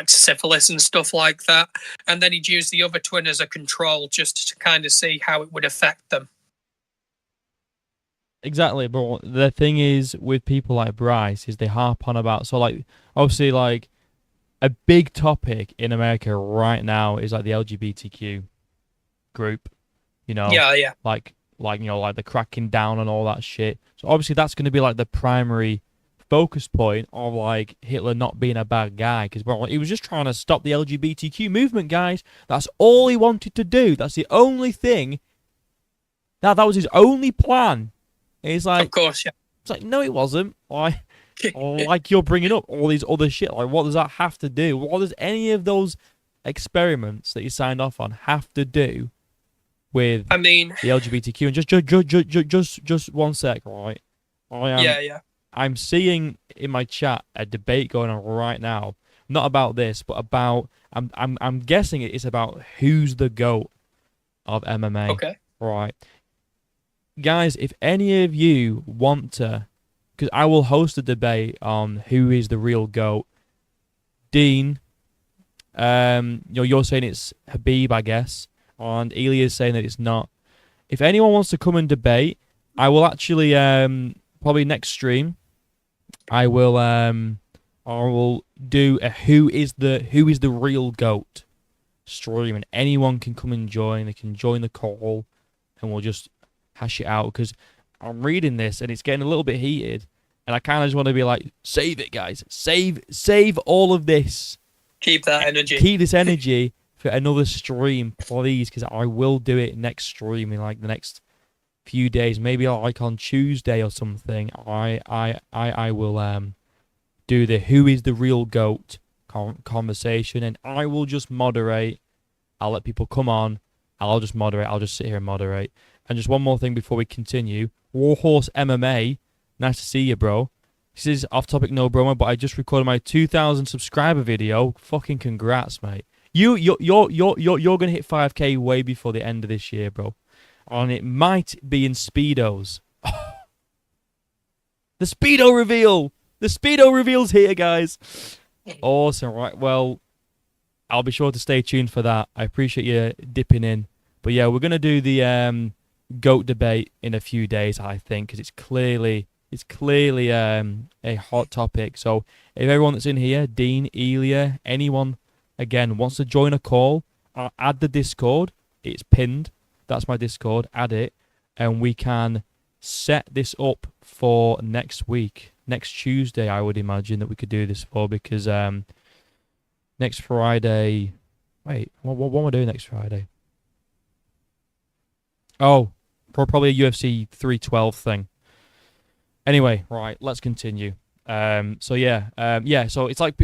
syphilis and stuff like that, and then he'd use the other twin as a control just to kind of see how it would affect them.
Exactly, but the thing is with people like Bryce is they harp on about obviously a big topic in America right now is the LGBTQ group,
Yeah.
The cracking down on all that shit. So obviously that's going to be the primary focus point of Hitler not being a bad guy, because he was just trying to stop the LGBTQ movement, guys. That's all he wanted to do. That's the only thing. That was his only plan. It's
of course, yeah.
It's no, it wasn't. You're bringing up all these other shit. What does that have to do? What does any of those experiments that he signed off on have to do with the LGBTQ? And just 1 sec, right?
Yeah.
I'm seeing in my chat a debate going on right now, not about this, but about I'm guessing it's about who's the GOAT of MMA.
Okay.
Right. Guys, if any of you want to, because I will host a debate on who is the real GOAT. Dean, you're saying it's Habib, I guess, and Elia's saying that it's not. If anyone wants to come and debate, I will actually probably next stream. I will do a who is the real GOAT stream, and anyone can come and join. They can join the call, and we'll just hash it out, because I'm reading this and it's getting a little bit heated, and I kind of just want to be save it, guys. Save all of this.
Keep that energy.
Keep this energy for another stream, please, because I will do it next stream in the next few days, maybe like on Tuesday or something, I will do the who is the real goat conversation, and I will just moderate. I'll let people come on. I'll just moderate. I'll just sit here and moderate. And just one more thing before we continue. Warhorse MMA, nice to see you, bro. This is off topic, no bromo, but I just recorded my 2,000 subscriber video. Fucking congrats, mate. You're gonna hit 5K way before the end of this year, bro. And it might be in speedos. The speedo reveal. The speedo reveal's here, guys. Awesome, right? Well, I'll be sure to stay tuned for that. I appreciate you dipping in. But yeah, we're gonna do the GOAT debate in a few days, I think, because it's clearly a hot topic. So if everyone that's in here, Dean, Elia, anyone, again, wants to join a call, add the Discord. It's pinned. That's my Discord. Add it, and we can set this up for next week. Next Tuesday, I would imagine that we could do this for, because next Friday... Wait, what am I doing next Friday? Oh, probably a UFC 312 thing. Anyway, right, let's continue. So it's like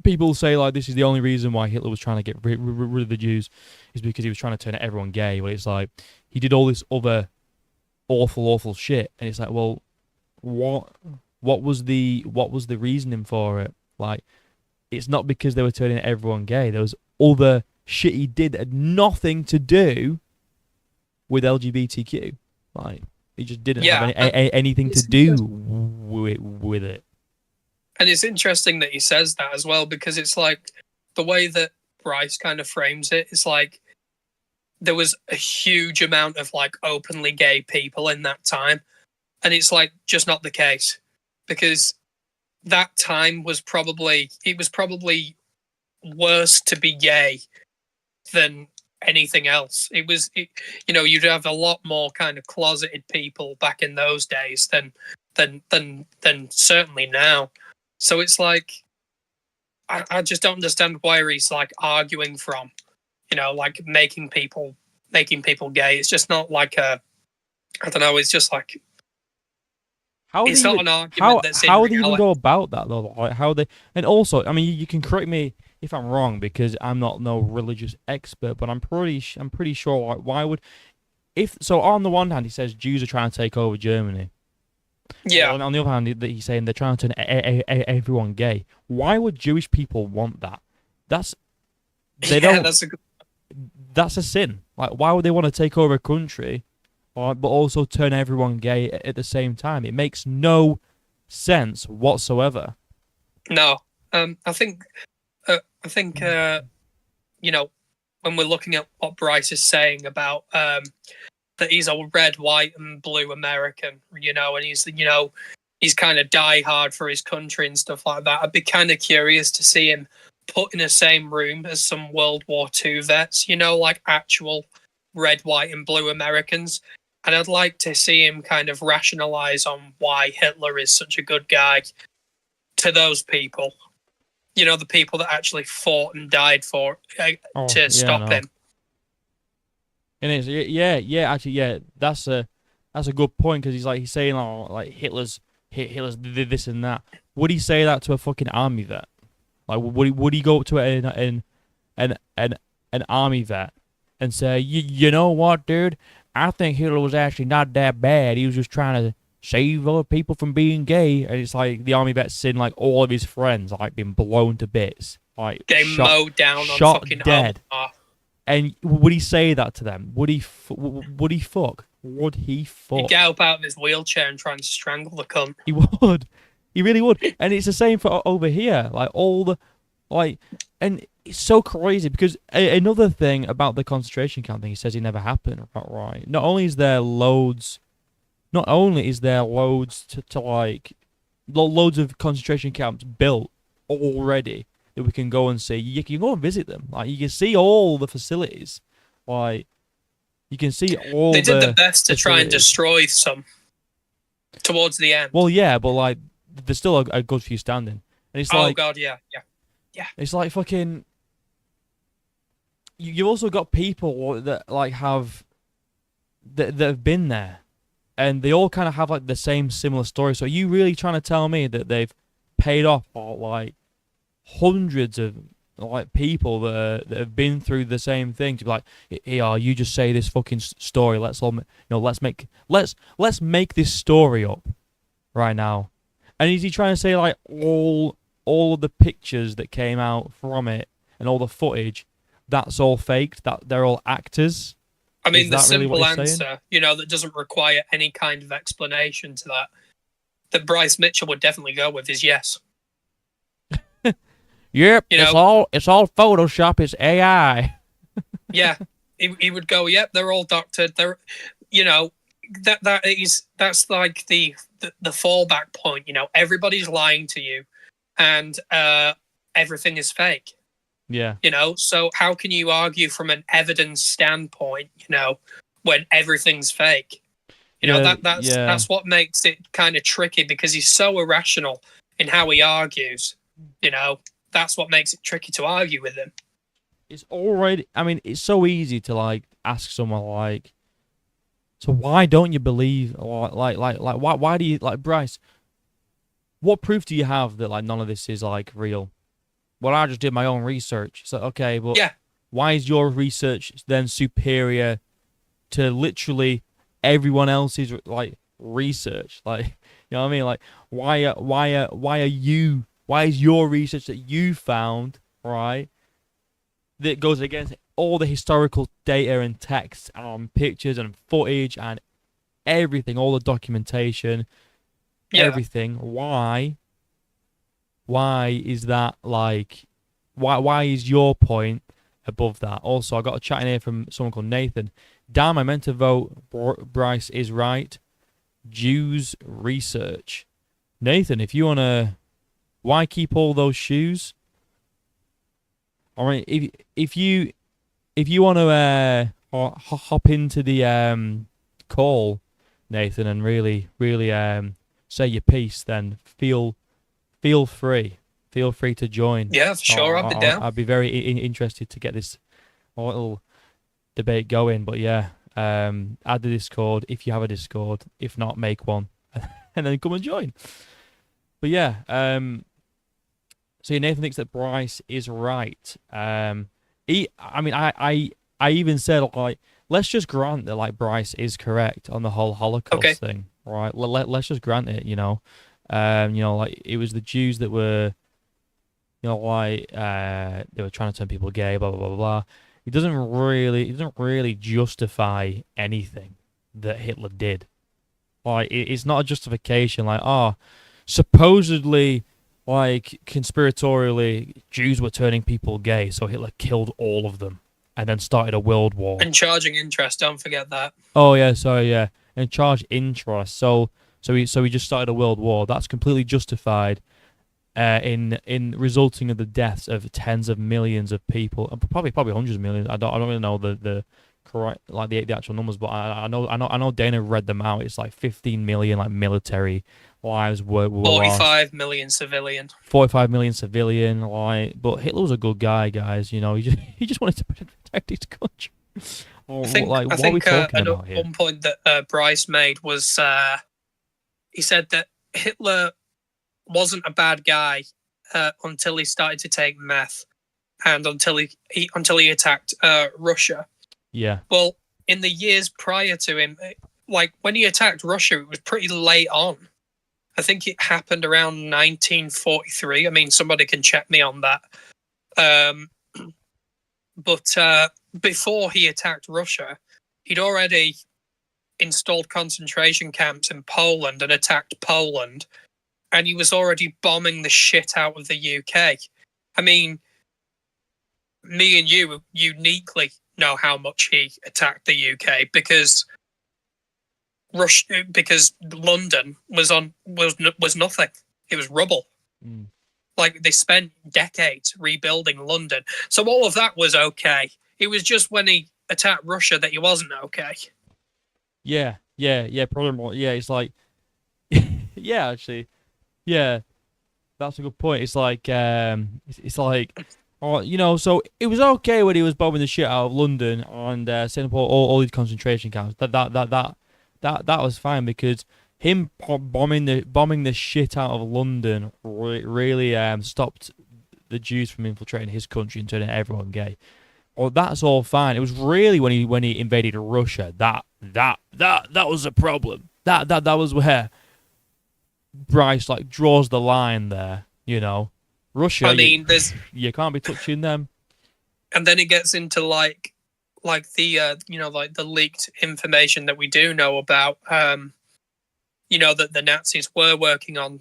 people say like this is the only reason why Hitler was trying to get rid of the Jews is because he was trying to turn everyone gay. But it's like he did all this other awful shit, and it's like, well, what was the reasoning for it? Like, it's not because they were turning everyone gay. There was other shit he did that had nothing to do with LGBTQ. Like, he just didn't have anything to do with it.
And it's interesting that he says that as well, because it's like the way that Bryce kind of frames it, it's like there was a huge amount of like openly gay people in that time. And it's like just not the case, because that time was probably worse to be gay than anything else. You'd have a lot more kind of closeted people back in those days than certainly now. So it's like I just don't understand where he's like arguing from, like making people gay. It's just not like I don't know. It's just like it's not an argument that's in reality.
How do you even go about that though? Like and also, I mean, you can correct me if I'm wrong, because I'm not no religious expert, but I'm pretty sure. Like, why would on the one hand he says Jews are trying to take over Germany.
Yeah.
On the other hand, he's saying they're trying to turn everyone gay. Why would Jewish people want that? That's a sin. Like, why would they want to take over a country, but also turn everyone gay at the same time? It makes no sense whatsoever.
No, I think when we're looking at what Bryce is saying about that he's a red, white, and blue American, and he's kind of die hard for his country and stuff like that. I'd be kind of curious to see him put in the same room as some World War II vets, like actual red, white, and blue Americans. And I'd like to see him kind of rationalize on why Hitler is such a good guy to those people. The people that actually fought and died to stop him.
And it's that's a good point, because he's saying like Hitler's did this and that. Would he say that to a fucking army vet? Like, would he go up to an army vet and say, you know what, dude? I think Hitler was actually not that bad. He was just trying to save other people from being gay. And it's like the army vet's seen like all of his friends like being blown to bits, like
mowed down,
shot
on fucking
dead.
Omaha.
And would he say that to them? Would he fuck?
He'd get up out of his wheelchair and try and strangle the cunt.
He would. He really would. And it's the same for over here. Like, and it's so crazy, because another thing about the concentration camp thing, he says it never happened, right? Not only is there loads to like, loads of concentration camps built already that we can go and see. You can go and visit them. Like, you can see all the facilities. Like, you can see all.
They did the best to try and destroy some towards the end.
Well, yeah, but like, there's still a good few standing. And it's like,
oh god, yeah.
It's like fucking. You've also got people that like have that have been there, and they all kind of have like the same similar story. So are you really trying to tell me that they've paid off like hundreds of like people that have been through the same thing to be like, yeah, you just say this fucking story. Let's all, let's make this story up right now. And is he trying to say like all of the pictures that came out from it and all the footage, that's all faked? That they're all actors?
I mean, the
really
simple answer, that doesn't require any kind of explanation to that Bryce Mitchell would definitely go with is yes.
Yep, it's all Photoshop. It's AI.
Yeah, he would go. Yep, they're all doctored. They're, that's like the fallback point. Everybody's lying to you, and everything is fake.
Yeah.
So how can you argue from an evidence standpoint? When everything's fake. That's what makes it kind of tricky because he's so irrational in how he argues. That's what makes it tricky to argue with him.
It's already. I mean, it's so easy to like ask someone like, so why don't you believe? Like why do you like Bryce? What proof do you have that like none of this is like real? Well, I just did my own research. So okay, but why is your research then superior to literally everyone else's like research? Like, you know what I mean? Like, why is your research that you found, right, that goes against all the historical data and text and pictures and footage and everything, all the documentation, everything? Why is that like, why is your point above that? Also, I got a chat in here from someone called Nathan. Damn, I meant to vote. Bryce is right. Jews research. Nathan, if you want to... Why keep all those shoes? All right, if you want to hop into the call, Nathan, and really say your piece, then feel free. Feel free to join.
Yeah, for sure. I'll be down.
I'd be very interested to get this little debate going. But yeah, add the Discord if you have a Discord. If not, make one, and then come and join. But yeah, so yeah, Nathan thinks that Bryce is right. I even said like, let's just grant that like Bryce is correct on the whole Holocaust thing, right? Let's just grant it. Like it was the Jews that were, they were trying to turn people gay, blah blah blah blah. It doesn't really justify anything that Hitler did. Like it's not a justification. Like supposedly, like conspiratorially, Jews were turning people gay, so Hitler killed all of them and then started a world war.
And charging interest, don't forget that.
Oh yeah, sorry, yeah, and charged interest. So he just started a world war. That's completely justified in resulting in the deaths of tens of millions of people, probably hundreds of millions. I don't really know the correct like the actual numbers, but I know Dana read them out. It's like 15 million like military lives were
45
lost.
million civilian.
45 million civilian. But Hitler was a good guy, guys. He just wanted to protect his country.
I think one point that Bryce made was he said that Hitler wasn't a bad guy until he started to take meth and until he attacked Russia.
Yeah.
Well, in the years prior to him, like when he attacked Russia, it was pretty late on. I think it happened around 1943. I mean, somebody can check me on that. But before he attacked Russia, he'd already installed concentration camps in Poland and attacked Poland. And he was already bombing the shit out of the UK. I mean, me and you uniquely know how much he attacked the UK because London was nothing. It was rubble.
Mm.
Like they spent decades rebuilding London. So all of that was okay. It was just when he attacked Russia that he wasn't okay.
Yeah, probably more. Yeah, it's like, yeah, actually, yeah, that's a good point. It's like, Or so it was okay when he was bombing the shit out of London and setting up all these concentration camps. That was fine because him bombing the shit out of London really stopped the Jews from infiltrating his country and turning everyone gay. Well, that's all fine. It was really when he invaded Russia that was a problem. That was where Bryce like draws the line there. Russia.
I mean, there's
you can't be touching them.
And then it gets into like the like the leaked information that we do know about. That the Nazis were working on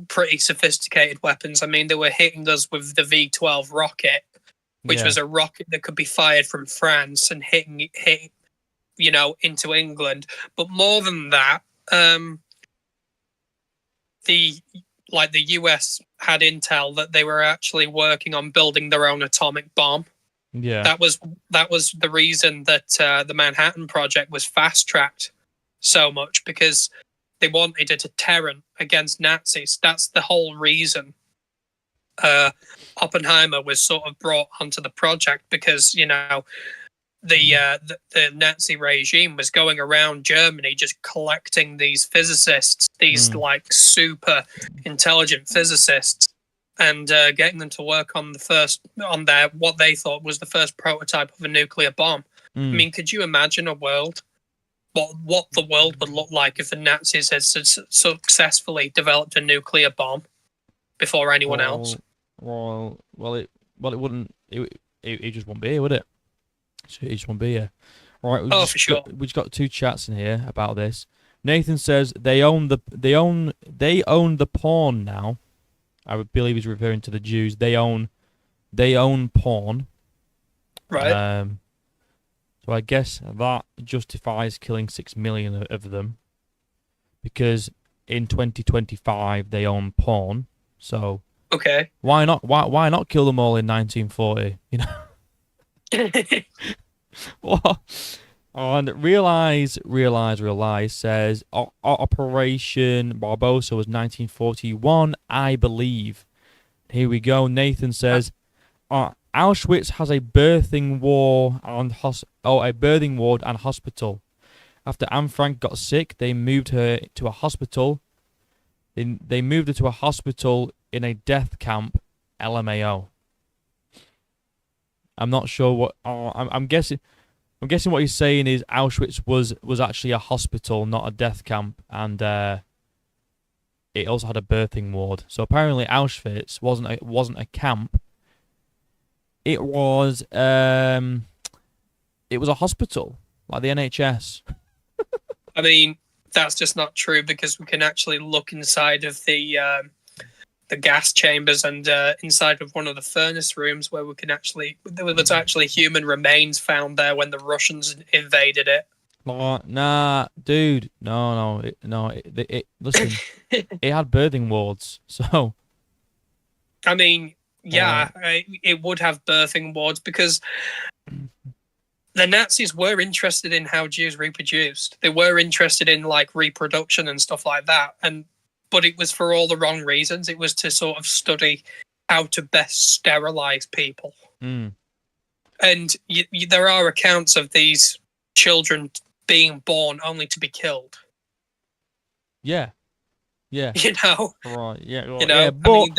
pretty sophisticated weapons. I mean, they were hitting us with the V-12 rocket, which was a rocket that could be fired from France and hitting into England. But more than that, the US had intel that they were actually working on building their own atomic bomb.
Yeah,
that was the reason that the Manhattan Project was fast tracked so much, because they wanted a deterrent against Nazis. That's the whole reason Oppenheimer was sort of brought onto the project, because the Nazi regime was going around Germany just collecting these physicists, these like super intelligent physicists, and getting them to work on their what they thought was the first prototype of a nuclear bomb. I mean, could you imagine a world? What the world would look like if the Nazis had successfully developed a nuclear bomb before anyone else?
Well, it wouldn't. It just won't be here, would it? It just won't be here. All right.
For sure.
We just got two chats in here about this. Nathan says they own the porn now. I would believe he's referring to the Jews. They own porn.
Right.
So I guess that justifies killing 6 million of them, because in 2025 they own porn. So
okay.
Why not kill them all in 1940? What? And realize says Operation Barbarossa was 1941, I believe. Here we go. Nathan says Auschwitz has a birthing ward and hospital. After Anne Frank got sick, they moved her to a hospital. They moved her to a hospital in a death camp, LMAO. I'm not sure what. I'm guessing. I'm guessing what he's saying is Auschwitz was actually a hospital, not a death camp, and it also had a birthing ward. So apparently Auschwitz wasn't a camp. It was a hospital, like the NHS.
I mean, that's just not true, because we can actually look inside of the gas chambers and inside of one of the furnace rooms where there was actually human remains found there when the Russians invaded it.
Nah, dude, no. Listen, it had birthing wards, so.
I mean, yeah, it would have birthing wards, because the Nazis were interested in how Jews reproduced. They were interested in like reproduction and stuff like that, but it was for all the wrong reasons. It was to sort of study how to best sterilize people. And there are accounts of these children being born only to be killed.
Yeah.
Right.
Yeah.
But, I mean,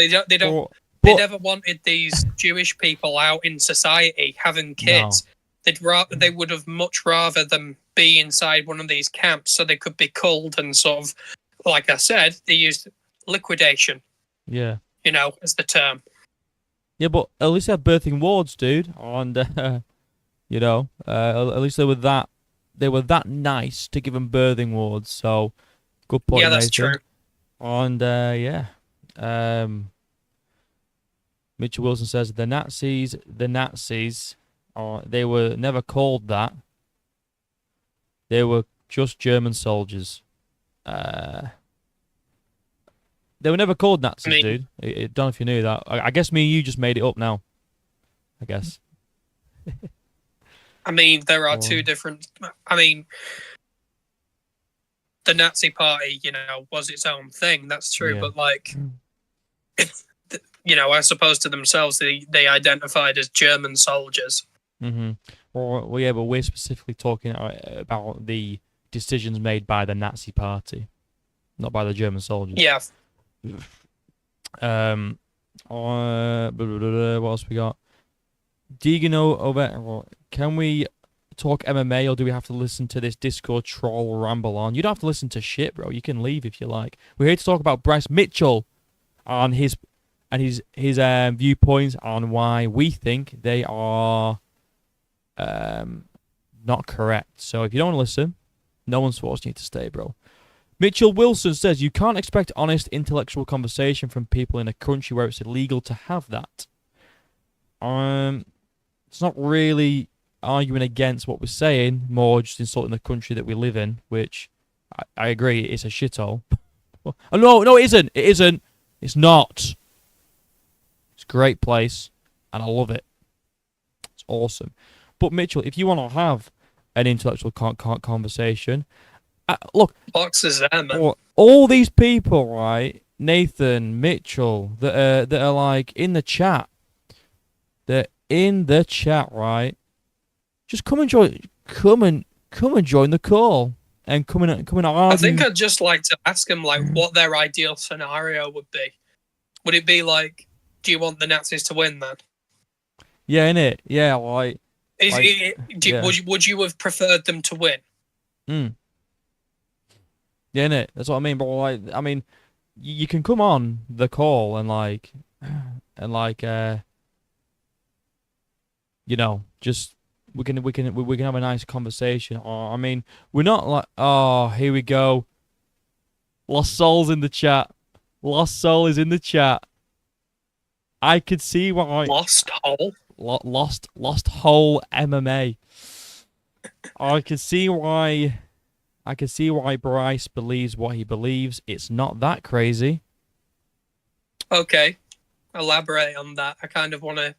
they never wanted these Jewish people out in society having kids. No. They would have much rather them be inside one of these camps so they could be culled and sort of, like I said, they used liquidation.
Yeah.
As the term.
Yeah, but at least they had birthing wards, dude. And at least they were that nice to give them birthing wards. So good point.
Yeah, that's
Nathan.
true.
And Mitchell Wilson says the Nazis, they were never called that. They were just German soldiers. They were never called Nazis, dude. I don't know if you knew that. I guess me and you just made it up now. I guess.
I mean, there are two different. I mean, the Nazi Party, was its own thing. That's true, but like, as opposed to themselves, they identified as German soldiers.
Mm-hmm. Well, yeah, but we're specifically talking about the decisions made by the Nazi Party, not by the German soldiers.
Yeah.
What else we got? Digano over. Can we talk MMA, or do we have to listen to this Discord troll ramble on? You don't have to listen to shit, bro. You can leave if you like. We're here to talk about Bryce Mitchell and his viewpoints on why we think they are not correct. So if you don't want to listen, no one's forcing you to stay, bro. Mitchell Wilson says you can't expect honest intellectual conversation from people in a country where it's illegal to have that. It's not really arguing against what we're saying, more just insulting the country that we live in, which I agree, it's a shithole. Oh, no, it isn't. It isn't. It's not. It's a great place, and I love it. It's awesome. But Mitchell, if you want to have an intellectual conversation, look,
Boxes there, man.
all these people, right? Nathan, Mitchell, that are like in the chat. They're in the chat, right? Just come and join the call and come and argue.
I think I'd just like to ask them what their ideal scenario would be. Would it be like, do you want the Nazis to win then?
Yeah, innit? Yeah, like.
Would you have preferred them to win?
Yeah, innit? That's what I mean. But you can come on the call and just we can have a nice conversation. Or we're not like, oh, here we go. Lost Soul's in the chat. Lost Soul is in the chat. I could see why.
Lost Hole.
Lost Hole MMA. I can see why Bryce believes what he believes. It's not that crazy.
Okay, elaborate on that. I kind of want to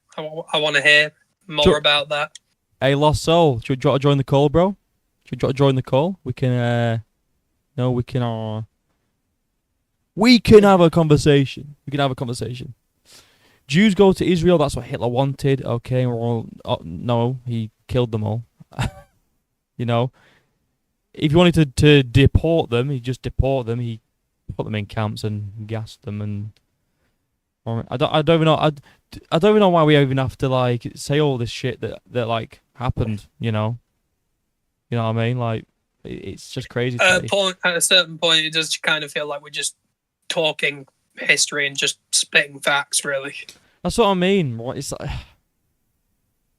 hear more about that.
Hey, Lost Soul, should you join the call, bro? Should you join the call? We can have a conversation. We can have a conversation. Jews go to Israel. That's what Hitler wanted. Okay, no, he killed them all. If he wanted to deport them, he just deport them. He put them in camps and gassed them. And I don't even know. I don't even know why we even have to say all this shit that happened. You know what I mean? It's just crazy.
At a certain point, it does kind of feel like we're just talking history and just spitting facts. Really,
that's what I mean. It's like,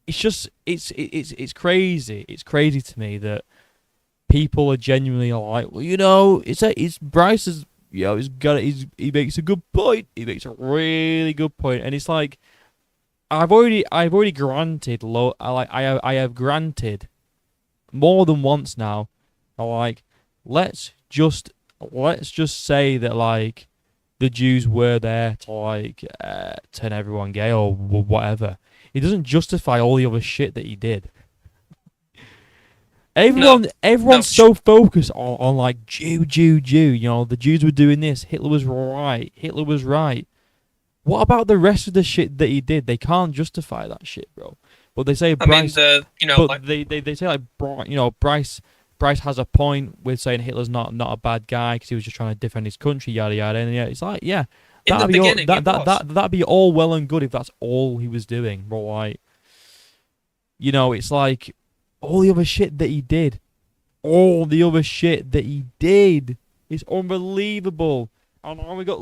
it's crazy. It's crazy to me that people are genuinely like, well, it's Bryce's. He makes a good point. He makes a really good point, and it's like, I've already granted. I have granted more than once now. Let's just say that the Jews were there to turn everyone gay or whatever. It doesn't justify all the other shit that he did. Everyone's so focused on Jew. The Jews were doing this. Hitler was right. What about the rest of the shit that he did? They can't justify that shit, bro. But they say Bryce. They say Bryce has a point with saying Hitler's not a bad guy because he was just trying to defend his country, yada yada. And yeah, it's like, yeah, that'd be all well and good if that's all he was doing. But it's like all the other shit that he did. Is unbelievable. And we got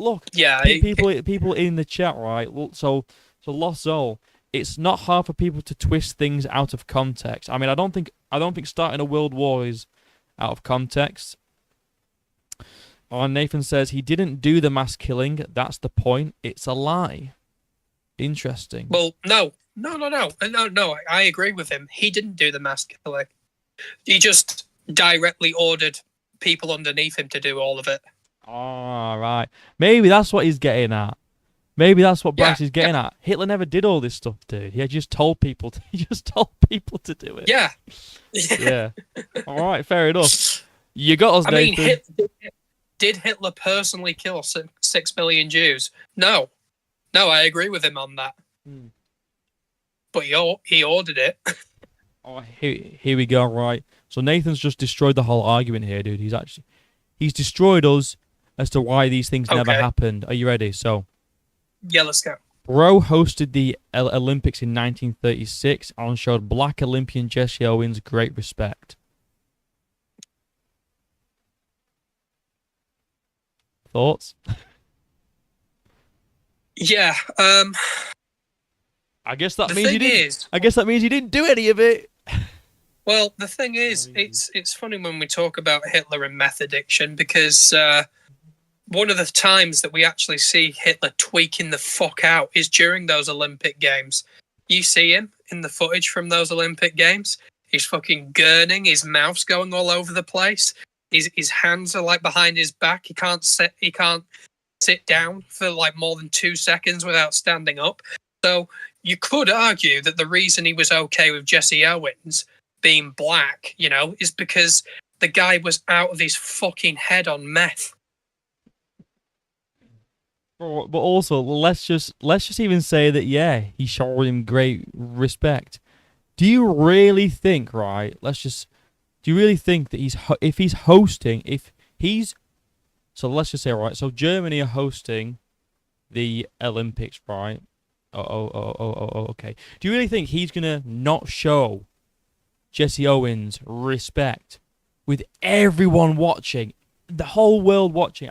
people in the chat, right? So Lost Soul. It's not hard for people to twist things out of context. I don't think starting a world war is out of context. Nathan says he didn't do the mass killing. That's the point. It's a lie. Interesting.
Well, no. I agree with him. He didn't do the mass killing. He just directly ordered people underneath him to do all of it.
All right. Maybe that's what he's getting at. Maybe that's what Bryce is getting at. Hitler never did all this stuff, dude. He just told people to do it.
Yeah.
Yeah. All right, fair enough. You got us, Nathan.
Did Hitler personally kill 6 million Jews? No. No, I agree with him on that. But he ordered it.
Oh, here we go. Right. So Nathan's just destroyed the whole argument here, dude. He's destroyed us as to why these things never happened. Are you ready? So,
yeah, let's go.
Bro hosted the Olympics in 1936 and showed Black Olympian Jesse Owens great respect. Thoughts?
Yeah.
I guess that means he didn't. I guess that means he didn't do any of it.
Well, the thing is, it's funny when we talk about Hitler and meth addiction because one of the times that we actually see Hitler tweaking the fuck out is during those Olympic Games. You see him in the footage from those Olympic Games. He's fucking gurning. His mouth's going all over the place. His hands are like behind his back. He can't sit down for like more than 2 seconds without standing up. So you could argue that the reason he was okay with Jesse Owens being black, is because the guy was out of his fucking head on meth.
But also, let's just even say that he showed him great respect. Do you really think, right? Do you really think that if he's hosting, so let's just say, right? So Germany are hosting the Olympics, right? Okay. Do you really think he's gonna not show Jesse Owens respect with everyone watching, the whole world watching?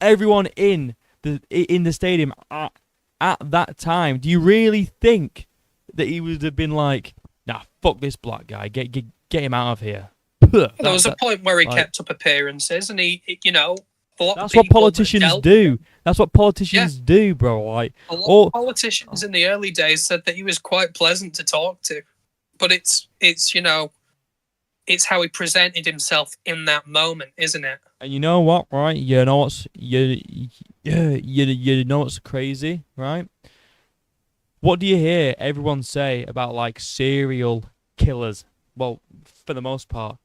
Everyone in the stadium at that time. Do you really think that he would have been like, nah, fuck this black guy, get him out of here?
There was a point where he kept up appearances, and he
that's what politicians do. That's what politicians do, bro. Like
a lot of politicians in the early days said that he was quite pleasant to talk to, but it's how he presented himself in that moment, isn't it?
And you know what, right? You know what's crazy, right? What do you hear everyone say about like serial killers? Well, for the most part,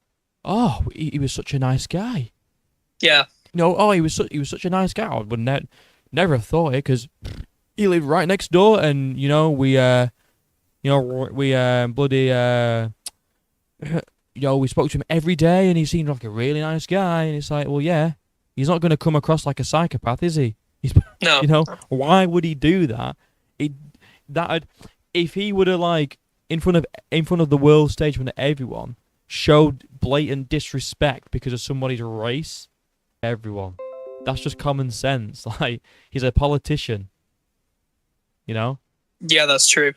he was such a nice guy.
Yeah.
He was such a nice guy. I would never have thought it because he lived right next door, and we spoke to him every day, and he seemed like a really nice guy. And it's like, well, yeah, he's not going to come across like a psychopath, is he?
No.
Why would he do that? If he would have like in front of the world stage, in front of everyone, showed blatant disrespect because of somebody's race, everyone. That's just common sense. Like, he's a politician.
Yeah, that's true.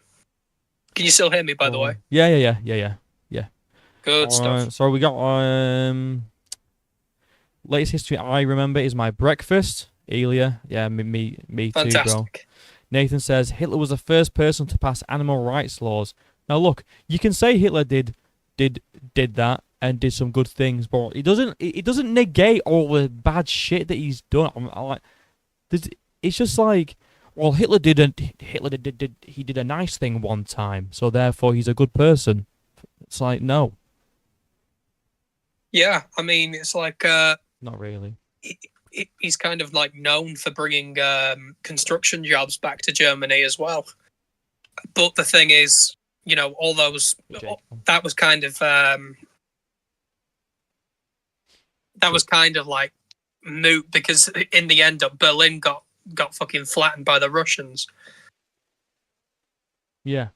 Can you still hear me, by the way?
Yeah.
Good stuff.
So we got latest history I remember is my breakfast. Elia, yeah, me too,
Fantastic.
bro. Nathan says Hitler was the first person to pass animal rights laws. Now look, you can say Hitler did that and did some good things, but it doesn't negate all the bad shit that he's done. It's just like, well, Hitler did a nice thing one time, so therefore he's a good person. It's like, no.
Yeah, I mean, it's like
Not really.
He's kind of like known for bringing construction jobs back to Germany as well. But the thing is, all those that was kind of like moot because in the end, Berlin got fucking flattened by the Russians.
Yeah,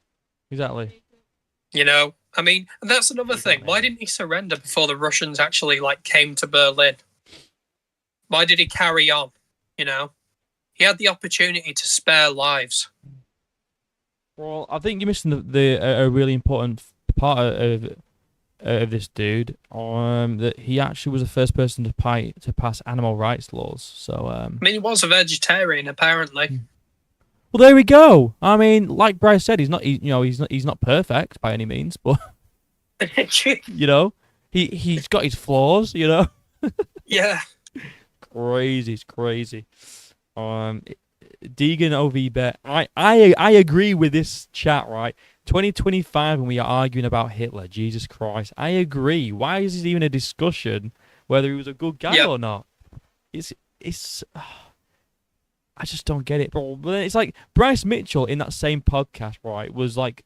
exactly.
I mean, that's another thing. Why didn't he surrender before the Russians actually came to Berlin? Why did he carry on? He had the opportunity to spare lives.
Well, I think you're missing a really important part of this dude. That he actually was the first person to pass animal rights laws. So
I mean, he was a vegetarian apparently.
Well, there we go. I mean, like Bryce said, he's not perfect by any means, but he's got his flaws.
Yeah.
It's crazy. Deegan OV bet. I agree with this chat, right? 2025 when we are arguing about Hitler, Jesus Christ. I agree. Why is this even a discussion whether he was a good guy or not? I just don't get it, bro. But it's like Bryce Mitchell in that same podcast, right, was like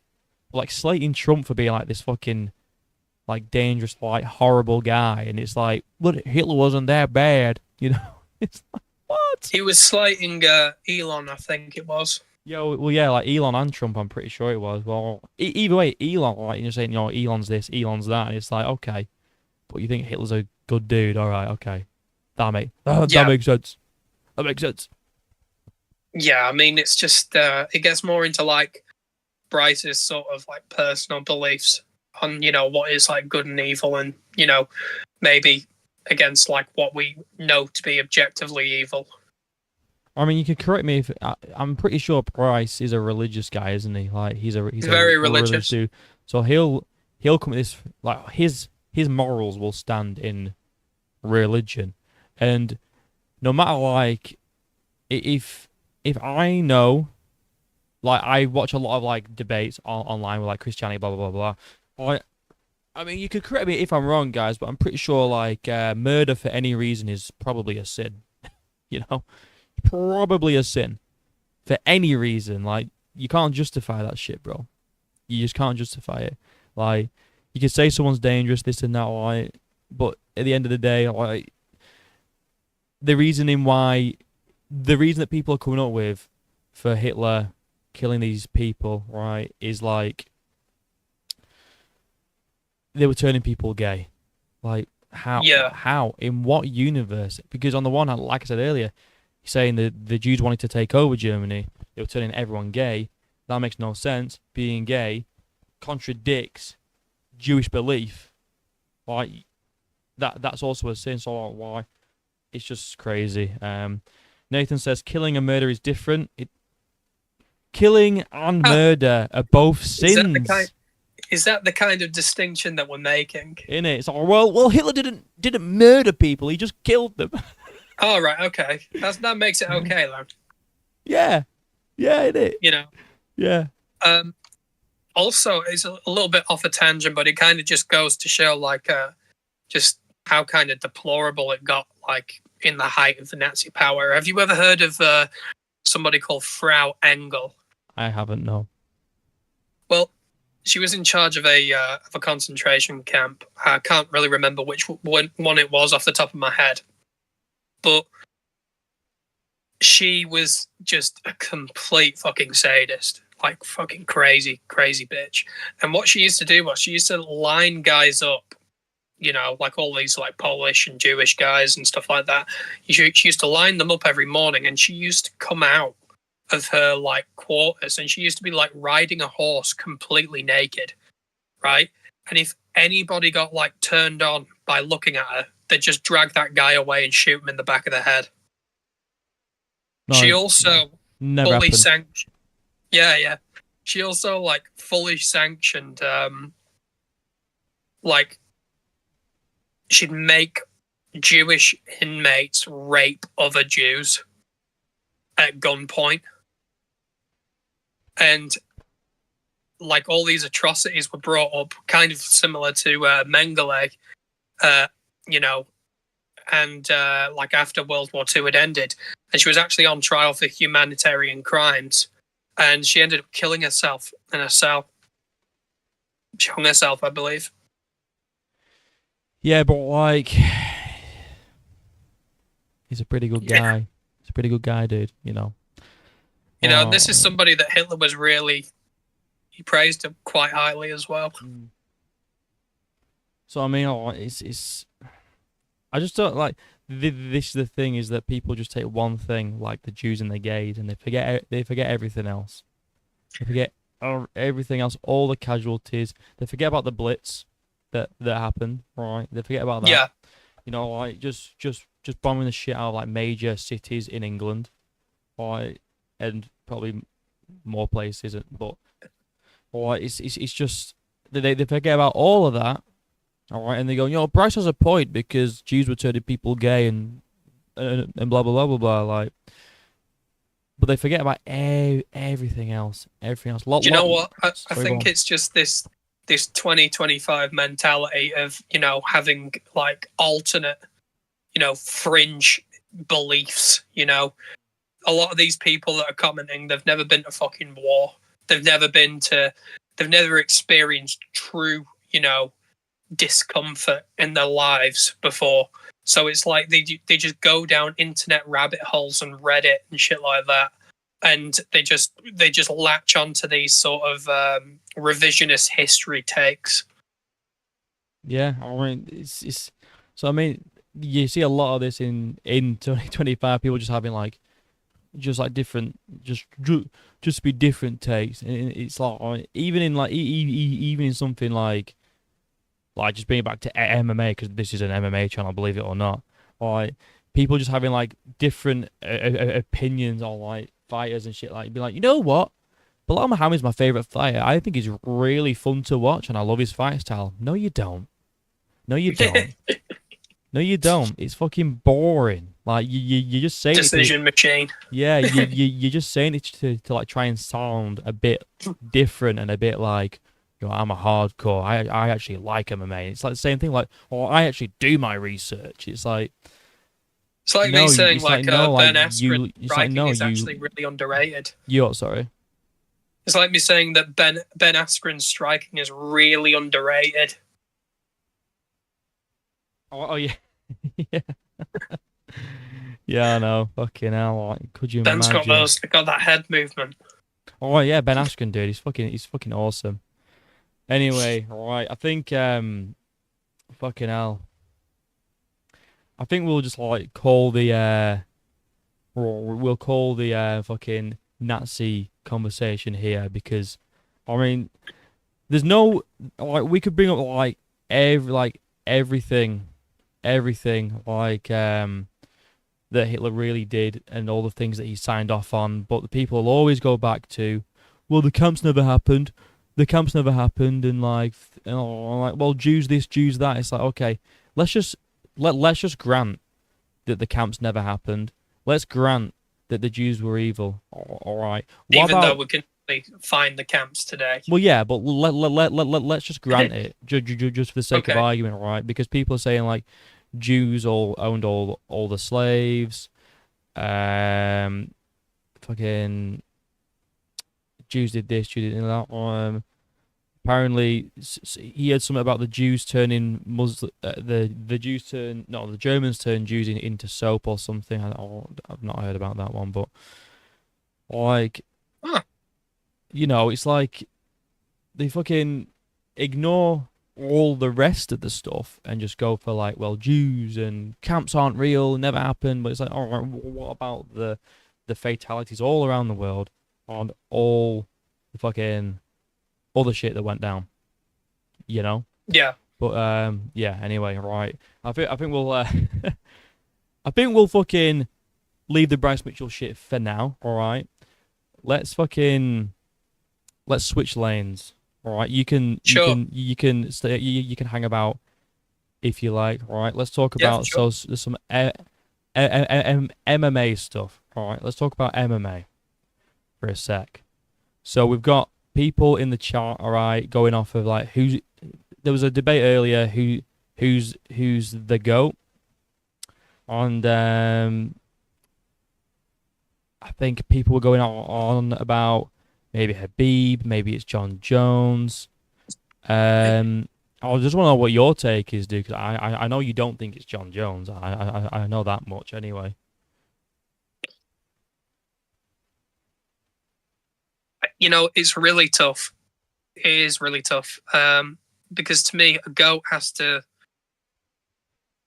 slating Trump for being like this fucking like dangerous, like horrible guy, and it's like, but Hitler wasn't that bad, you know? It's like, what?
He was slating Elon, I think it was.
Yeah, well, yeah, like Elon and Trump, I'm pretty sure it was. Well, either way, Elon, like you're saying, Elon's this, Elon's that, and it's like, okay, but you think Hitler's a good dude? All right, okay, that makes sense. That makes sense.
Yeah, I mean, it's just it gets more into like Bryce's sort of like personal beliefs on what is like good and evil, and maybe against like what we know to be objectively evil.
I mean, you can correct me if I'm pretty sure Bryce is a religious guy, isn't he? Like he's
very
a
religious
dude. So he'll come with this, like his morals will stand in religion, and no matter like if I know, like I watch a lot of like debates online with like Christianity, blah blah blah blah. Like, I mean, you could correct me if I'm wrong, guys, but I'm pretty sure like murder for any reason is probably a sin. You know. Probably a sin for any reason. Like you can't justify that shit, bro. You just can't justify it. Like you can say someone's dangerous, this and that, like, but at the end of the day, like the reason that people are coming up with for Hitler killing these people, right, is like they were turning people gay. Like how?
Yeah.
How? In what universe? Because on the one hand, like I said earlier, saying that the Jews wanted to take over Germany, they were turning everyone gay. That makes no sense. Being gay contradicts Jewish belief. Like that's also a sin. So why? It's just crazy. Nathan says killing and murder is different. Killing and murder are both sins.
Is that the kind of distinction that we're making?
In it, it's like, well, Hitler didn't murder people. He just killed them.
Oh, right, okay. That makes it okay, then.
Yeah, it is. Yeah.
Also, it's a little bit off a tangent, but it kind of just goes to show, like, just how kind of deplorable it got, like, in the height of the Nazi power. Have you ever heard of somebody called Frau Engel?
I haven't, no.
Well, she was in charge of a concentration camp. I can't really remember which one it was off the top of my head. But she was just a complete fucking sadist. Like, fucking crazy, crazy bitch. And what she used to do was she used to line guys up, like all these like Polish and Jewish guys and stuff like that. She used to line them up every morning, and she used to come out of her like quarters, and she used to be like riding a horse completely naked, right? And if anybody got like turned on by looking at her, they'd just drag that guy away and shoot him in the back of the head. No, she also fully sanctioned. Yeah. She also like fully sanctioned, like she'd make Jewish inmates rape other Jews at gunpoint, and like all these atrocities were brought up, kind of similar to Mengele. And like after World War II had ended, and she was actually on trial for humanitarian crimes, and she ended up killing herself in a cell. She hung herself, I believe.
Yeah, but like, he's a pretty good guy. Yeah. He's a pretty good guy, dude.
And this is somebody that Hitler was really, he praised him quite highly as well.
So I mean, it's. I just don't like. This the thing is that people just take one thing, like the Jews and the gays, and they forget everything else. They forget everything else, all the casualties. They forget about the Blitz that happened, right? They forget about that.
Yeah.
Like just bombing the shit out of like major cities in England, right, and probably more places. But it's just they forget about all of that. All right, and they go, Bryce has a point because Jews were turning people gay and blah blah blah blah blah. Like, but they forget about everything else. Everything else.
Do you know what? I think it's just this 2025 mentality of having like alternate, fringe beliefs. a lot of these people that are commenting, they've never been to fucking war. They've never experienced true, discomfort in their lives before. So it's like they just go down internet rabbit holes and Reddit and shit like that, and they just latch onto these sort of revisionist history takes.
Yeah, I mean, it's so I mean, you see a lot of this in 2025. People just having like different, just be different takes, and it's like even in like even in something like just bringing it back to MMA, because this is an MMA channel, believe it or not. Like people just having like different opinions on like fighters and shit. Like be like, you know what? Bilal Muhammad's my favorite fighter. I think he's really fun to watch, and I love his fight style. No, you don't. No, you don't. No, you don't. It's fucking boring. Like you just say
decision machine.
Yeah, you're just saying it to like try and sound a bit different and a bit like, I'm a hardcore. I actually like MMA. It's like the same thing. Like, I actually do my research. It's like
me saying Ben Askren
it's
striking
like,
is actually really underrated.
You're sorry.
It's like me saying that Ben Askren's striking is really underrated.
Oh yeah, yeah. Yeah, I know. Fucking hell! Like, could you
Ben's
imagine?
got that head movement.
Oh yeah, Ben Askren, dude. He's fucking awesome. Anyway, right. I think fucking hell. I think we'll just like call the we'll call the fucking Nazi conversation here, because I mean, there's no like we could bring up like everything like that Hitler really did and all the things that he signed off on, but the people will always go back to, well, the camps never happened. The camps never happened, and like, well, Jews this, Jews that. It's like, okay, let's just grant that the camps never happened. Let's grant that the Jews were evil. All right.
Even though we can find the camps today.
Well, yeah, but let's just grant it, just for the sake of argument, right? Because people are saying like Jews all owned all the slaves, fucking Jews did this, Jews did that. Apparently, he had something about the Jews turning Muslim. The Germans turned Jews into soap or something. I've not heard about that one, but like, it's like they fucking ignore all the rest of the stuff and just go for like, well, Jews and camps aren't real, never happened. But it's like, all right, what about the fatalities all around the world on all the fucking other shit that went down, Yeah. But yeah. Anyway, right. I think we'll I think we'll fucking leave the Bryce Mitchell shit for now. All right. Let's switch lanes. All right. You can stay. You can hang about if you like. All right. Let's talk about there's some MMA stuff. All right. Let's talk about MMA for a sec. So we've got people in the chat, all right, going off of like there was a debate earlier who's the GOAT, and I think people were going on about maybe Habib, maybe it's John Jones. I just want to know what your take is, dude, because I know you don't think it's John Jones. I know that much anyway.
It's really tough. It is really tough. Because to me, a GOAT has to...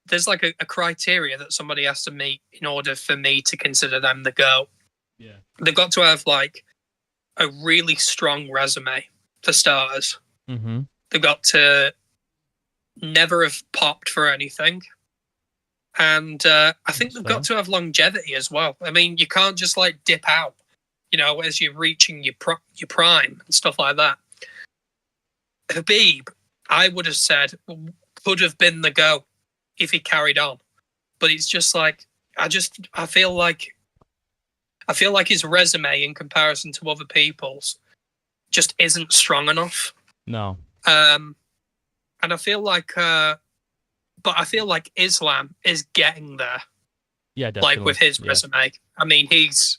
There's like a criteria that somebody has to meet in order for me to consider them the GOAT.
Yeah.
They've got to have like a really strong resume, for starters.
Mm-hmm.
They've got to never have popped for anything. And I think they've got to have longevity as well. I mean, you can't just like dip out, as you're reaching your prime and stuff like that. Habib, I would have said, could have been the GOAT if he carried on. But it's just like, I feel like his resume in comparison to other people's just isn't strong enough.
No.
And I feel like Islam is getting there.
Yeah, definitely.
Like with his resume. I mean, he's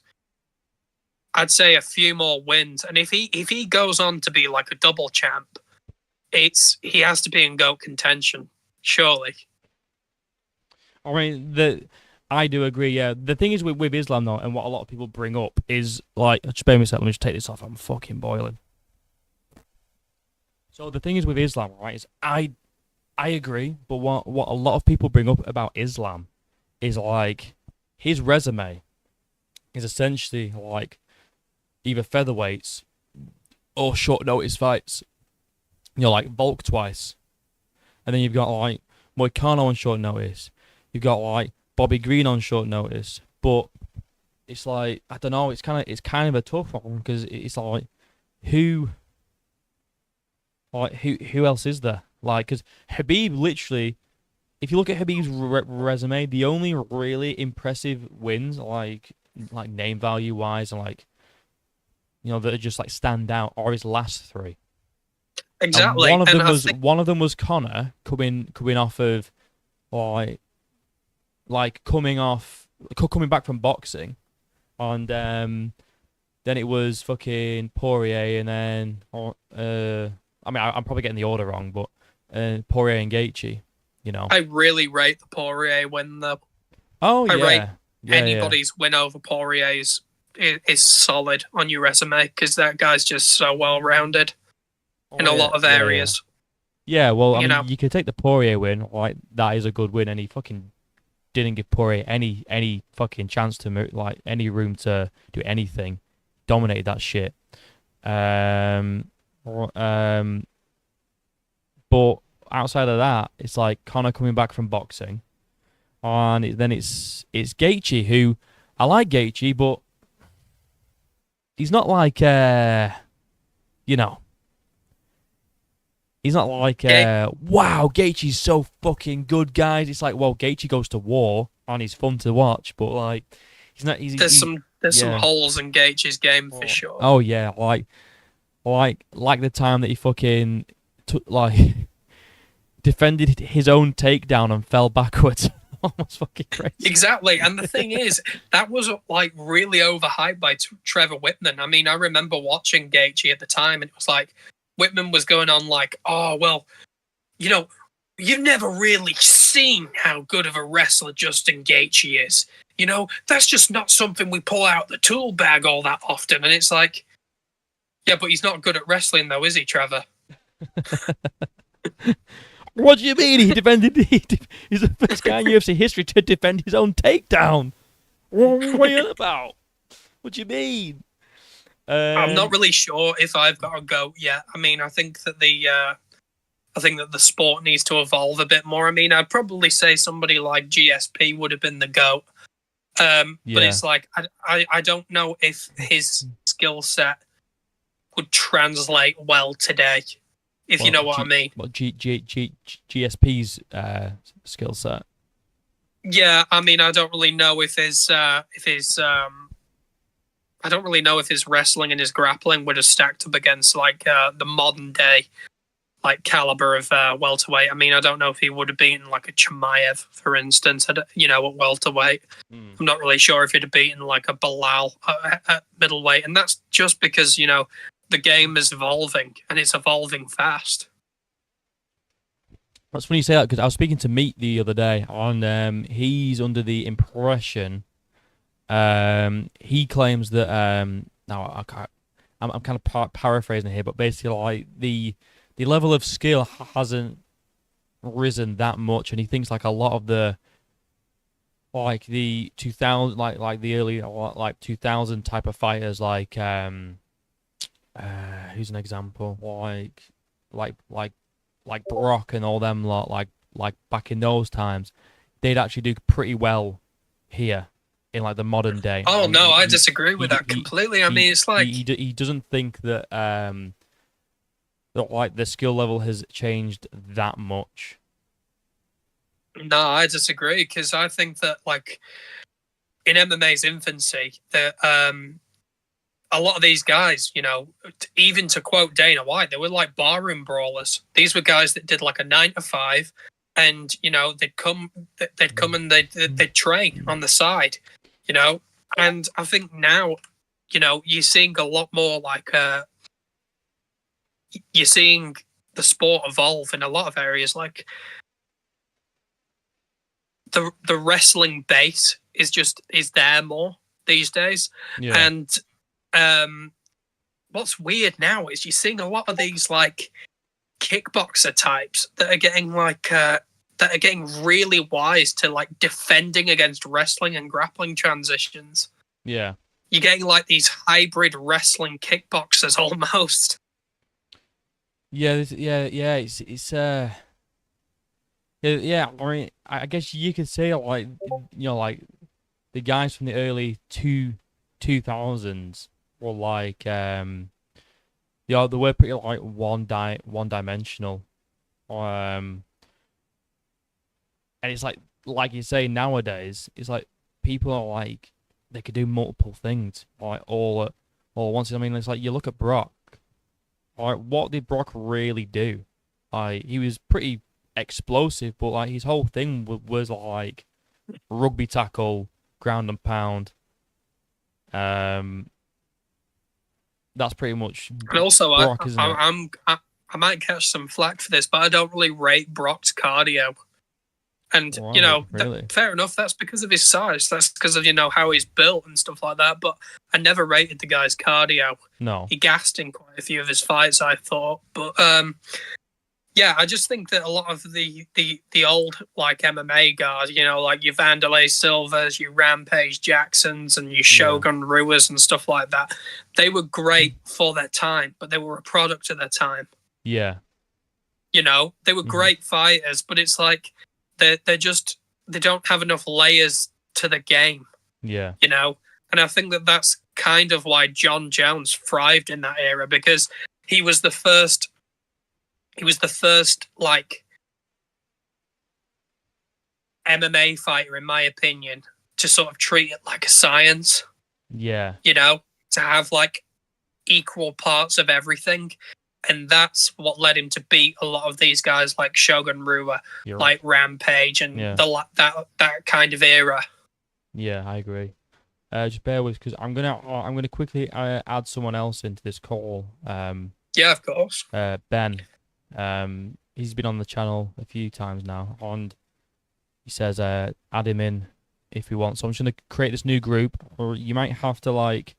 I'd say a few more wins, and if he goes on to be like a double champ, he has to be in GOAT contention, surely.
I mean, I do agree. Yeah, the thing is with Islam though, and what a lot of people bring up is like, just bear with me a second, let me just take this off. I'm fucking boiling. So the thing is with Islam, right? Is I agree, but what a lot of people bring up about Islam is like his resume is essentially like either featherweights or short notice fights. You know, like Volk twice, and then you've got like Moicano on short notice. You've got like Bobby Green on short notice, but it's like I don't know. It's kind of a tough one because it's like who else is there? Like, because Habib literally, if you look at Habib's resume, the only really impressive wins, like name value wise, and like that are just like stand out, are his last three.
Exactly.
And one of them was Connor coming off of coming back from boxing, and then it was fucking Poirier, and then I mean I'm probably getting the order wrong, but Poirier and Gaethje,
I really rate the Poirier win though.
Oh yeah.
I rate anybody's win over Poirier is solid on your resume because that guy's just so well rounded in a lot of areas.
Yeah, well, I mean, you could take the Poirier win, like that is a good win, and he fucking didn't give Poirier any fucking chance to move, like any room to do anything. Dominated that shit. But outside of that, it's like Conor coming back from boxing, and then it's Gaethje, who I like Gaethje, but he's not like he's not like wow, Gaethje's so fucking good, guys. It's like, well, Gaethje goes to war and he's fun to watch, but like he's not.
There's some holes in Gaethje's game for sure.
Oh yeah, like the time that he fucking defended his own takedown and fell backwards. Almost fucking crazy.
Exactly, and the thing is, that was like really overhyped by Trevor Whitman. I mean, I remember watching Gaethje at the time, and it was like Whitman was going on like, "Oh well, you've never really seen how good of a wrestler Justin Gaethje is. That's just not something we pull out the tool bag all that often." And it's like, yeah, but he's not good at wrestling, though, is he, Trevor?
What do you mean? He's the first guy in UFC history to defend his own takedown. What are you on about? What do you mean?
I'm not really sure if I've got a GOAT yet. I mean, I think that the sport needs to evolve a bit more. I mean, I'd probably say somebody like GSP would have been the GOAT. But it's like I don't know if his skill set would translate well today. If you know what I mean.
What GSP's skill set?
Yeah, I mean, I don't really know if his wrestling and his grappling would have stacked up against like the modern day like caliber of welterweight. I mean, I don't know if he would have beaten like a Chimaev, for instance, at welterweight. I'm not really sure if he'd have beaten like a Bilal at middleweight, and that's just because the game is evolving, and it's evolving fast.
That's funny you say that, because I was speaking to Meat the other day, and he's under the impression, he claims that, now I'm kind of paraphrasing here, but basically like the level of skill hasn't risen that much, and he thinks like a lot of the 2000 like the early 2000 type of fighters, like who's an example, like Brock and all them lot, like back in those times, they'd actually do pretty well here in like the modern day.
Oh no, I disagree with that completely. I mean, it's like
he doesn't think that that like the skill level has changed that much.
No, I disagree, because I think that like in MMA's infancy, that a lot of these guys, even to quote Dana White, they were like barroom brawlers. These were guys that did like a 9 to 5, and they'd come and they'd train on the side, And I think now, you're seeing a lot more like you're seeing the sport evolve in a lot of areas. Like the wrestling base is there more these days.
Yeah.
And what's weird now is you're seeing a lot of these like kickboxer types that are getting really wise to like defending against wrestling and grappling transitions.
Yeah.
You're getting like these hybrid wrestling kickboxers almost.
Yeah, yeah. I mean, I guess you could say like like the guys from the early 2000s were like they were pretty like one dimensional. And it's like you say nowadays, it's like people are like they could do multiple things like all at once. I mean, it's like you look at Brock. Like, what did Brock really do? Like, he was pretty explosive, but like his whole thing was like rugby tackle, ground and pound. That's pretty much.
And also,
Brock, isn't it?
I might catch some flack for this, but I don't really rate Brock's cardio. And
Wow, really?
fair enough. That's because of his size. That's because of how he's built and stuff like that. But I never rated the guy's cardio.
No.
He gassed in quite a few of his fights, I thought. But yeah, I just think that a lot of the old like MMA guys, like your Vanderlei Silvas, your Rampage Jacksons, and your Shogun Ruas and stuff like that, they were great for their time, but they were a product of their time.
Yeah.
They were great fighters, but it's like they don't have enough layers to the game.
Yeah.
And I think that that's kind of why John Jones thrived in that era, because he was the first like MMA fighter, in my opinion, to sort of treat it like a science.
Yeah.
To have like equal parts of everything. And that's what led him to beat a lot of these guys like Shogun Rua, like Rampage, and that kind of era.
Yeah, I agree. Just bear with, because I'm gonna quickly add someone else into this call.
Yeah, of course.
Ben. He's been on the channel a few times now, and he says add him in if you want. So I'm just gonna create this new group, or you might have to like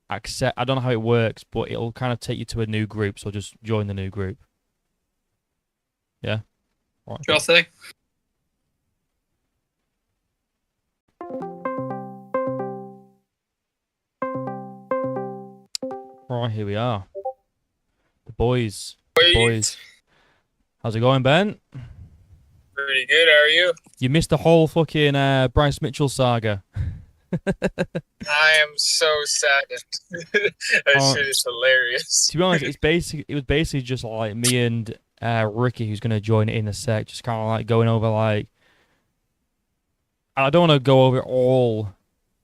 accept. I don't know how it works, but it'll kind of take you to a new group. So just join the new group. Yeah. Right,
sure thing.
Right, here we are. The boys. The boys. How's it going, Ben?
Pretty good. How are you?
You missed the whole fucking Bryce Mitchell saga.
I am so saddened. That shit is hilarious.
To be honest, it was basically just like me and Ricky, who's gonna join in a sec, just kind of like going over like. I don't want to go over it all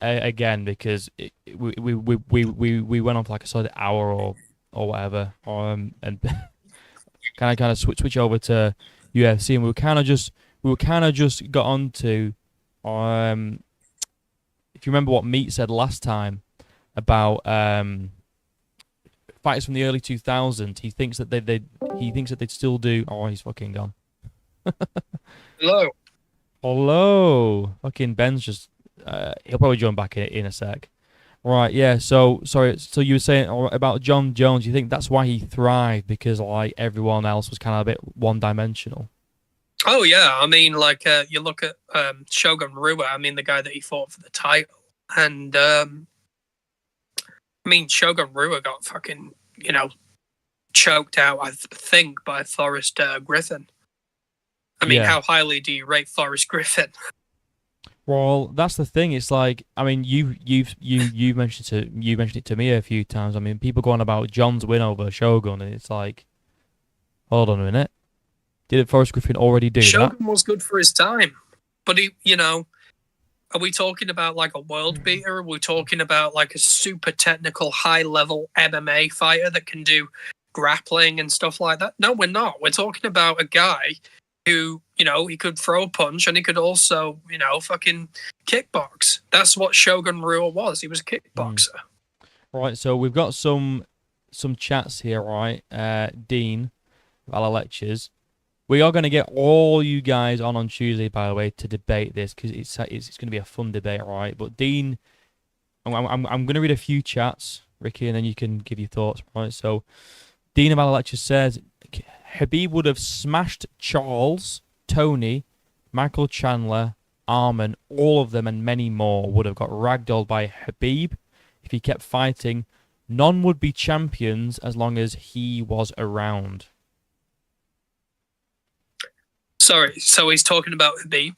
again, because we went on for like a solid hour or whatever, and kind of switch over to UFC, and we were kind of just got on to if you remember what Meat said last time about fighters from the early 2000s, he thinks that they'd still do. Oh, he's fucking gone. Hello. Fucking Ben's just he'll probably join back in a sec. Right, yeah. So sorry. So you were saying about John Jones. You think that's why he thrived, because like everyone else was kind of a bit one-dimensional?
Oh yeah, I mean, like you look at Shogun Rua. I mean, the guy that he fought for the title, and I mean, Shogun Rua got fucking choked out, I think, by Forrest Griffin. I mean, how highly do you rate Forrest Griffin?
Well, that's the thing. It's like, I mean, you mentioned it to me a few times. I mean, people go on about John's win over Shogun, and it's like, hold on a minute, did Forrest Griffin already do
Shogun
that?
Shogun was good for his time, but he, are we talking about like a world beater? Are we talking about like a super technical, high level MMA fighter that can do grappling and stuff like that? No, we're not. We're talking about a guy who, he could throw a punch, and he could also, fucking kickbox. That's what Shogun Rua was. He was a kickboxer.
Right, so we've got some chats here, right? Dean, Valor Lectures. We are going to get all you guys on Tuesday, by the way, to debate this because it's going to be a fun debate, right? But Dean, I'm going to read a few chats, Ricky, and then you can give your thoughts, right? So Dean of Valor Lectures says Habib would have smashed Charles, Tony, Michael Chandler, Arman, all of them, and many more would have got ragdolled by Habib if he kept fighting. None would be champions as long as he was around.
Sorry, so he's talking about Habib?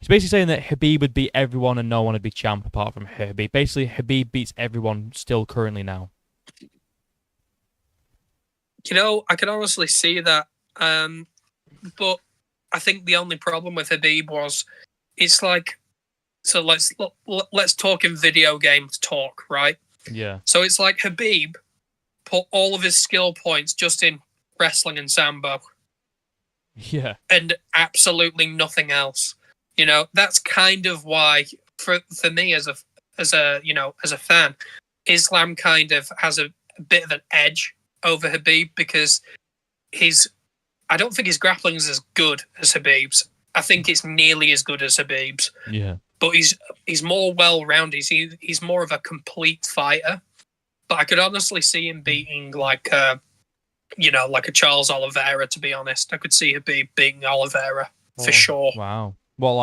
He's basically saying that Habib would beat everyone and no one would be champ apart from Habib. Basically, Habib beats everyone still currently now.
You know, I can honestly see that. But I think the only problem with Habib was, it's like, so let's talk in video games talk, right?
Yeah.
So it's like Habib put all of his skill points just in wrestling and sambo.
Yeah.
And absolutely nothing else. You know, that's kind of why for me as a fan, Islam kind of has a bit of an edge over Habib because I don't think his grappling is as good as Habib's. I think it's nearly as good as Habib's.
Yeah.
But he's more well-rounded. He's more of a complete fighter. But I could honestly see him beating like a Charles Oliveira. To be honest, I could see Habib beating Oliveira for sure.
Wow. Well,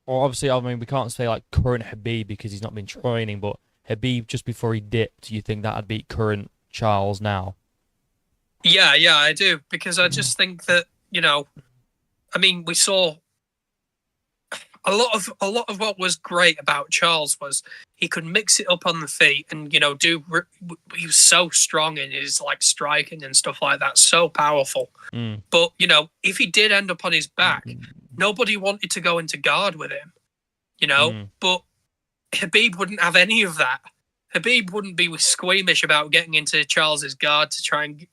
obviously, I mean, we can't say like current Habib because he's not been training, but Habib just before he dipped, you think that'd beat current Charles now?
Yeah, I do because I just think that I mean, we saw a lot of what was great about Charles was he could mix it up on the feet and he was so strong in his like striking and stuff like that, so powerful. But if he did end up on his back, nobody wanted to go into guard with him, but Habib wouldn't have any of that. Habib wouldn't be squeamish about getting into Charles's guard to try and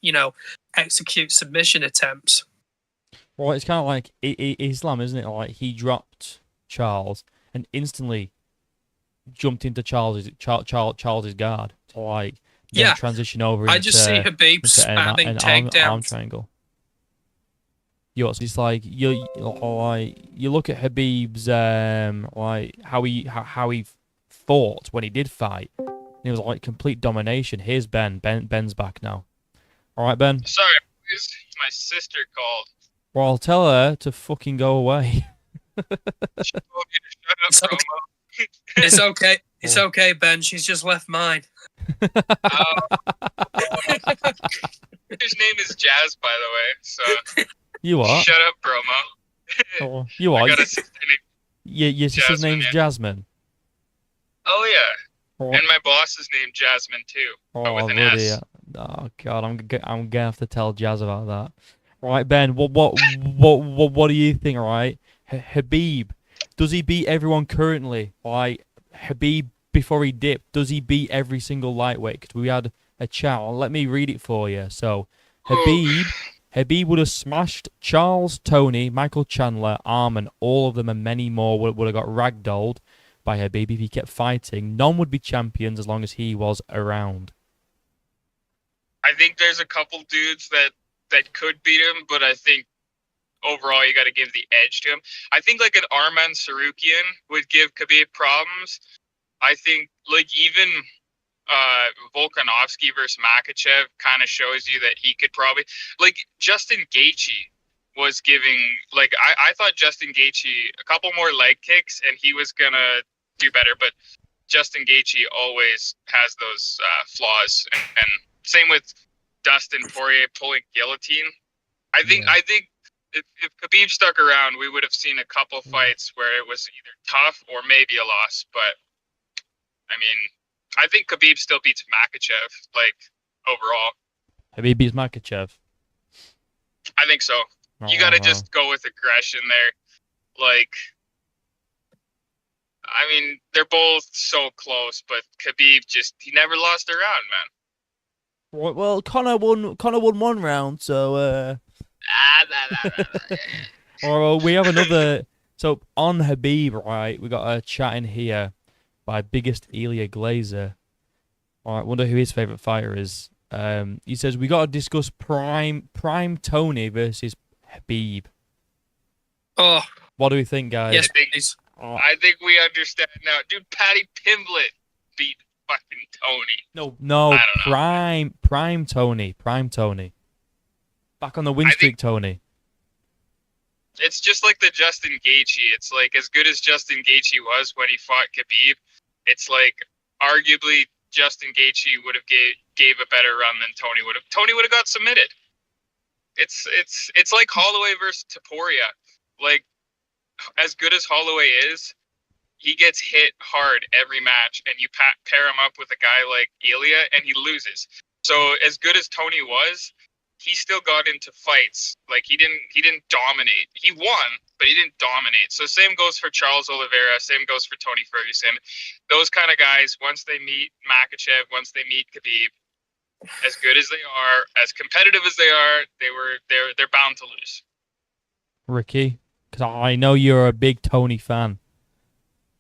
execute submission attempts.
Well, it's kind of like Islam, isn't it? Like he dropped Charles and instantly jumped into Charles's guard to transition over.
I just see Habib spamming takedowns.
Arm triangle. It's like you look at Habib's like how he fought when he did fight. It was like complete domination. Here's Ben. Ben's back now. All right, Ben.
Sorry, please. My sister called.
Well, I'll tell her to fucking go away.
She told you to shut up, Promo.
It's okay. It's okay, Ben. She's just left mine.
His name is Jazz, by the way. So
You are.
Shut up, Promo.
Oh, you are.
I got a sister named
Your sister's name's Jasmine.
Oh yeah.
Oh.
And my boss is named Jasmine too, but with an S.
Oh God, I'm gonna have to tell Jazz about that. Right, Ben. What do you think? Right, Habib, does he beat everyone currently? Like Habib before he dipped, does he beat every single lightweight? Because we had a chat. Let me read it for you. So Habib would have smashed Charles, Tony, Michael Chandler, Arman, all of them, and many more would have got ragdolled by Habib if he kept fighting. None would be champions as long as he was around.
I think there's a couple dudes that could beat him, but I think overall you got to give the edge to him. I think like an Arman Sarukian would give Khabib problems. I think like even Volkanovski versus Makhachev kind of shows you that he could probably like Justin Gaethje was giving like I thought Justin Gaethje a couple more leg kicks and he was gonna do better, but Justin Gaethje always has those flaws, and same with Dustin Poirier pulling guillotine. I think if Khabib stuck around, we would have seen a couple fights where it was either tough or maybe a loss. But I mean, I think Khabib still beats Makhachev, like overall.
Habib beats Makhachev.
I think so. You got to just go with aggression there. Like, I mean, they're both so close, but Khabib he never lost a round, man.
Well, Conor won one round, so Or we have another. So on Habib, right? We got a chat in here by biggest Elia Glazer. All right, wonder who his favorite fighter is. He says we got to discuss Prime Tony versus Habib.
Oh,
What do we think, guys?
yes, please.
Oh,
I think we understand now. Dude, Paddy Pimblett beat fucking Tony.
no,
I don't know.
Prime Tony. Back on the win streak, Tony.
It's just like the Justin Gaethje. It's like as good as Justin Gaethje was when he fought Khabib, it's like arguably Justin Gaethje would have gave a better run than Tony would have. Tony would have got submitted. It's like Holloway versus Topuria. Like as good as Holloway is, he gets hit hard every match, and you pair him up with a guy like Ilya, and he loses. So as good as Tony was, he still got into fights. Like he didn't dominate. He won, but he didn't dominate. So same goes for Charles Oliveira. Same goes for Tony Ferguson. Those kind of guys, once they meet Makhachev, once they meet Khabib, as good as they are, as competitive as they are, they're bound to lose.
Ricky, because I know you're a big Tony fan.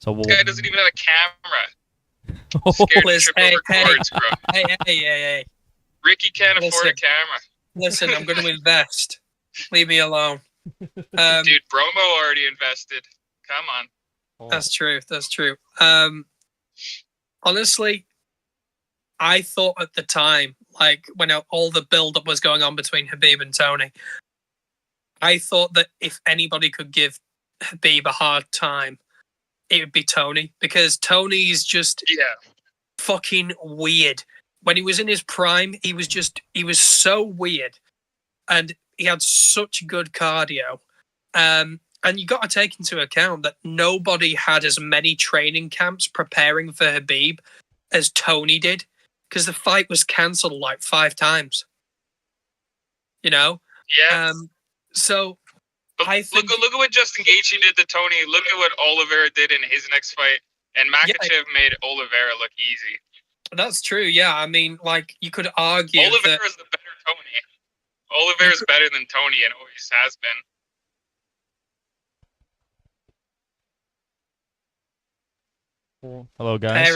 So
This guy doesn't even have a camera. Scared to trip over cords, bro.
Hey.
Ricky can't afford a camera.
Listen, I'm going to invest. Leave me alone.
Dude, Bromo already invested. Come on.
That's true. Honestly, I thought at the time, like when all the build-up was going on between Khabib and Tony, I thought that if anybody could give Khabib a hard time, it would be Tony, because Tony's just fucking weird. When he was in his prime, he was so weird, and he had such good cardio. And you got to take into account that nobody had as many training camps preparing for Khabib as Tony did, because the fight was cancelled like 5 times. You know?
Yeah.
So
but
I think
look at what Justin Gaethje did to Tony. Look at what Oliveira did in his next fight, and Makhachev made Oliveira look easy.
That's true. Yeah, I mean, like you could argue
Oliveira's the better Tony. Oliveira's better than Tony, and always has been.
Hello, guys.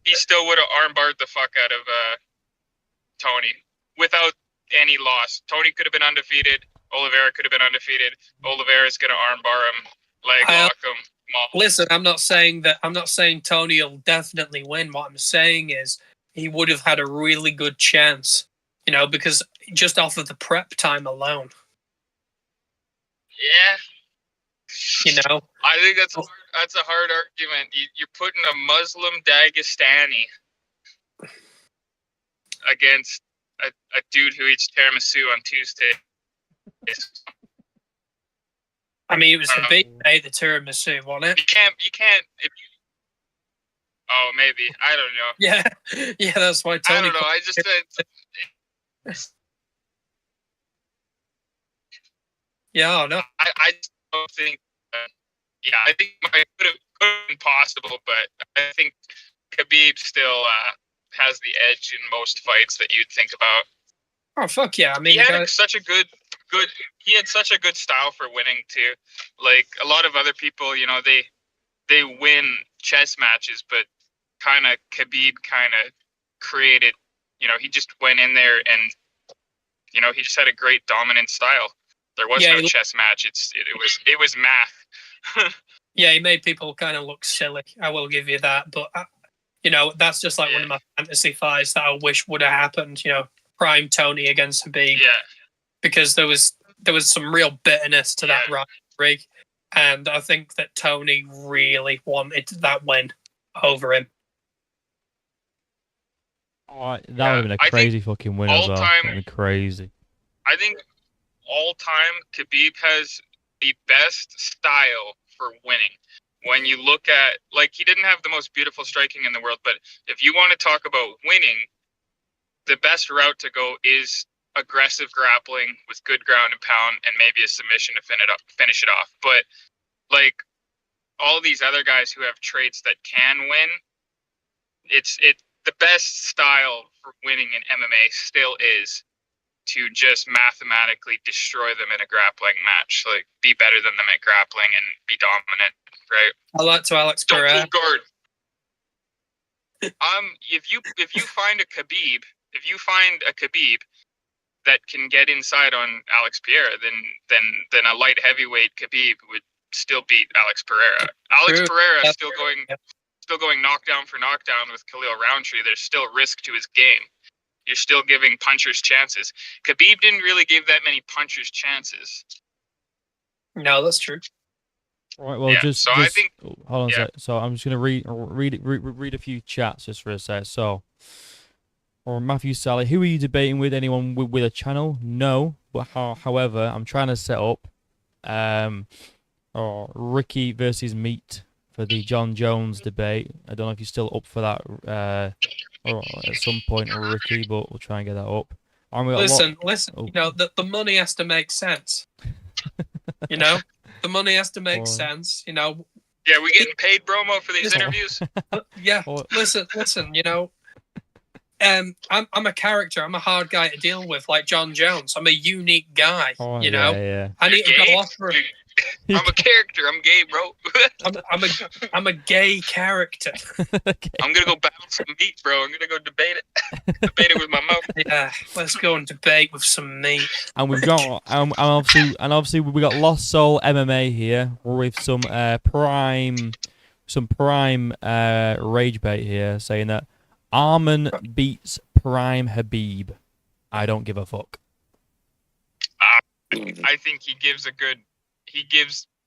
He still would have armbarred the fuck out of Tony without any loss. Tony could have been undefeated. Oliveira could have been undefeated. Oliveira's gonna armbar him, lock him.
Listen, I'm not saying Tony will definitely win. What I'm saying is he would have had a really good chance, you know, because just off of the prep time alone.
Yeah.
You know,
I think that's a hard argument. You're putting a Muslim Dagestani against a dude who eats tiramisu on Tuesday.
I mean, it was Khabib who ate the tiramisu, wasn't it?
You can't. Oh, maybe. I don't know.
Yeah, that's why Tony.
I don't know. I just
yeah, no.
I just don't think. I think it could have been possible, but I think Khabib still has the edge in most fights that you'd think about.
Oh fuck yeah! I mean,
he had such a good. He had such a good style for winning too. Like a lot of other people, you know, they win chess matches, but Khabib kind of created. You know, he just went in there and, you know, he just had a great dominant style. There was no chess match. It was math.
Yeah, he made people kind of look silly. I will give you that, but you know, that's just like one of my fantasy fights that I wish would have happened. You know, prime Tony against Khabib.
Yeah.
Because there was some real bitterness to that rivalry, and I think that Tony really wanted that win over him.
Oh, that would have been a crazy fucking win as well. That would be crazy.
I think all time Khabib has the best style for winning. When you look at, like, he didn't have the most beautiful striking in the world, but if you want to talk about winning, the best route to go is aggressive grappling with good ground and pound and maybe a submission to finish it off. But like all these other guys who have traits that can win, it's the best style for winning in MMA still is to just mathematically destroy them in a grappling match, like be better than them at grappling and be dominant, right?
I like to Alex Pereira.
Don't pull guard. if you find a Khabib, that can get inside on Alex Pereira, then a light heavyweight Khabib would still beat Alex Pereira. Alex
True.
Pereira is
That's
still
true.
going
Yep.
knockdown for knockdown with Khalil Roundtree. There's still risk to his game. You're still giving punchers chances. Khabib didn't really give that many punchers chances.
No, that's true.
All right, well,
Yeah,
just
so I think-
hold on a
yeah.
sec. So I'm just gonna read a few chats just for a sec. So, or Matthew Sally, who are you debating with? Anyone with a channel? No, but however, I'm trying to set up, or Ricky versus Meat for the John Jones debate. I don't know if you're still up for that, or at some point, Ricky, but we'll try and get that up. And we got a lot-
Listen.
Oh.
You know, the money has to make sense. You know, the money has to make
Or-
sense. You know,
Yeah, we getting paid, Bromo, for these
Oh.
interviews?
yeah.
Or-
Listen. You know, I'm a character. I'm a hard guy to deal with, like John Jones. I'm a unique guy.
Oh,
You know,
yeah.
I need to
You're
go
gay?
off for.
I'm a character. I'm gay, bro.
I'm a gay character.
Okay.
I'm gonna go battle some meat, bro. I'm gonna go debate it with my mouth.
Yeah, let's go and debate with some meat.
And we've got and obviously we got Lost Soul MMA here with some prime rage bait here saying that Arman beats Prime Habib. I don't give a fuck.
I think he gives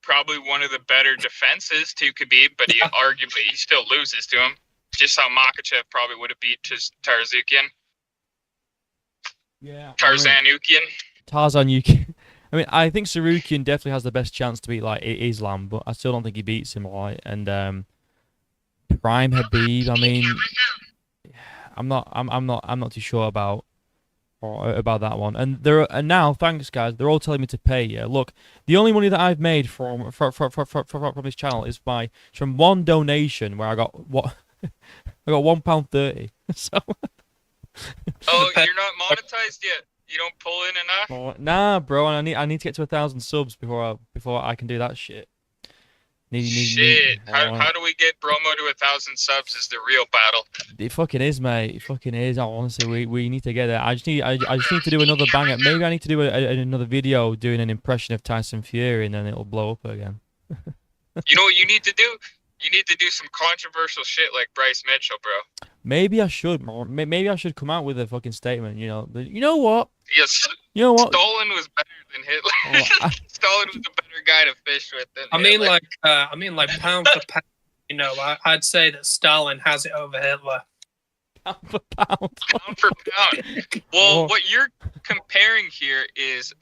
probably one of the better defenses to Khabib, but he still loses to him. Just how Makhachev probably would have beat Tarzukian.
Yeah.
Tarzanukian.
I mean, I think Sarukian definitely has the best chance to beat like Islam, but I still don't think he beats him right. And Prime Habib, I mean, I'm not too sure about that one. And now, thanks guys, they're all telling me to pay. Yeah, look, the only money that I've made from this channel is from one donation where I got £1.30. So.
Oh, you're not monetized yet. You don't pull in enough.
Nah, bro. I need to get to 1,000 subs before I can do that shit.
Shit. How do we get Bromo to 1,000 subs is the real battle.
It fucking is, mate. It fucking is. Honestly, we need to get there. I just need to do another banger. Maybe I need to do another video doing an impression of Tyson Fury, and then it'll blow up again.
You know what you need to do? You need to do some controversial shit like Bryce Mitchell, bro.
Maybe I should. Maybe I should come out with a fucking statement. You know what?
Yes.
You know what?
Stalin was better than Hitler. Stalin was a better guy to fish with than Hitler.
I mean, like pound for pound. You know, I'd say that Stalin has it over Hitler.
Pound for pound.
Pound for pound. Well, what you're comparing here is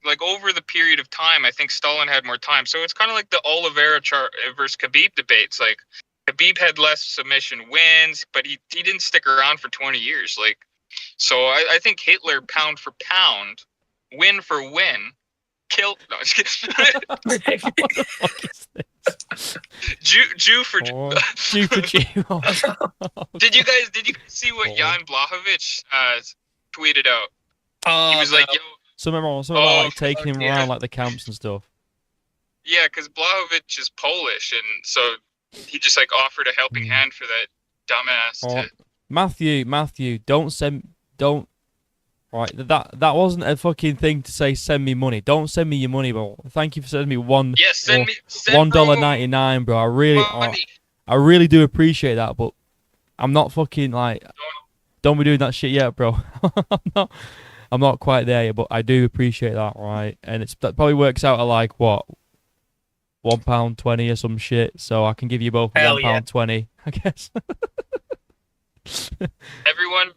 like over the period of time, I think Stalin had more time. So it's kind of like the Oliveira versus Khabib debates. Like Khabib had less submission wins, but he didn't stick around for 20 years. Like, so I think Hitler, pound for pound, win for win, killed. No, just kidding.
What the fuck is this?
Jew for
Jew for Jew.
Did you guys see what Jan Blachowicz tweeted out? He was like, yo.
Something about like taking him around like the camps and stuff.
Yeah, because Blachowicz is Polish, and so he just like offered a helping hand for that dumbass.
Matthew, don't. Right, that wasn't a fucking thing to say. Send me money. Don't send me your money, bro. Thank you for sending me $1.99, bro. I really do appreciate that, but I'm not fucking like. Don't be doing that shit yet, bro. I'm not quite there yet, but I do appreciate that, right? And that probably works out at like what, £1.20 or some shit. So I can give you both £1.20, I guess.
Everyone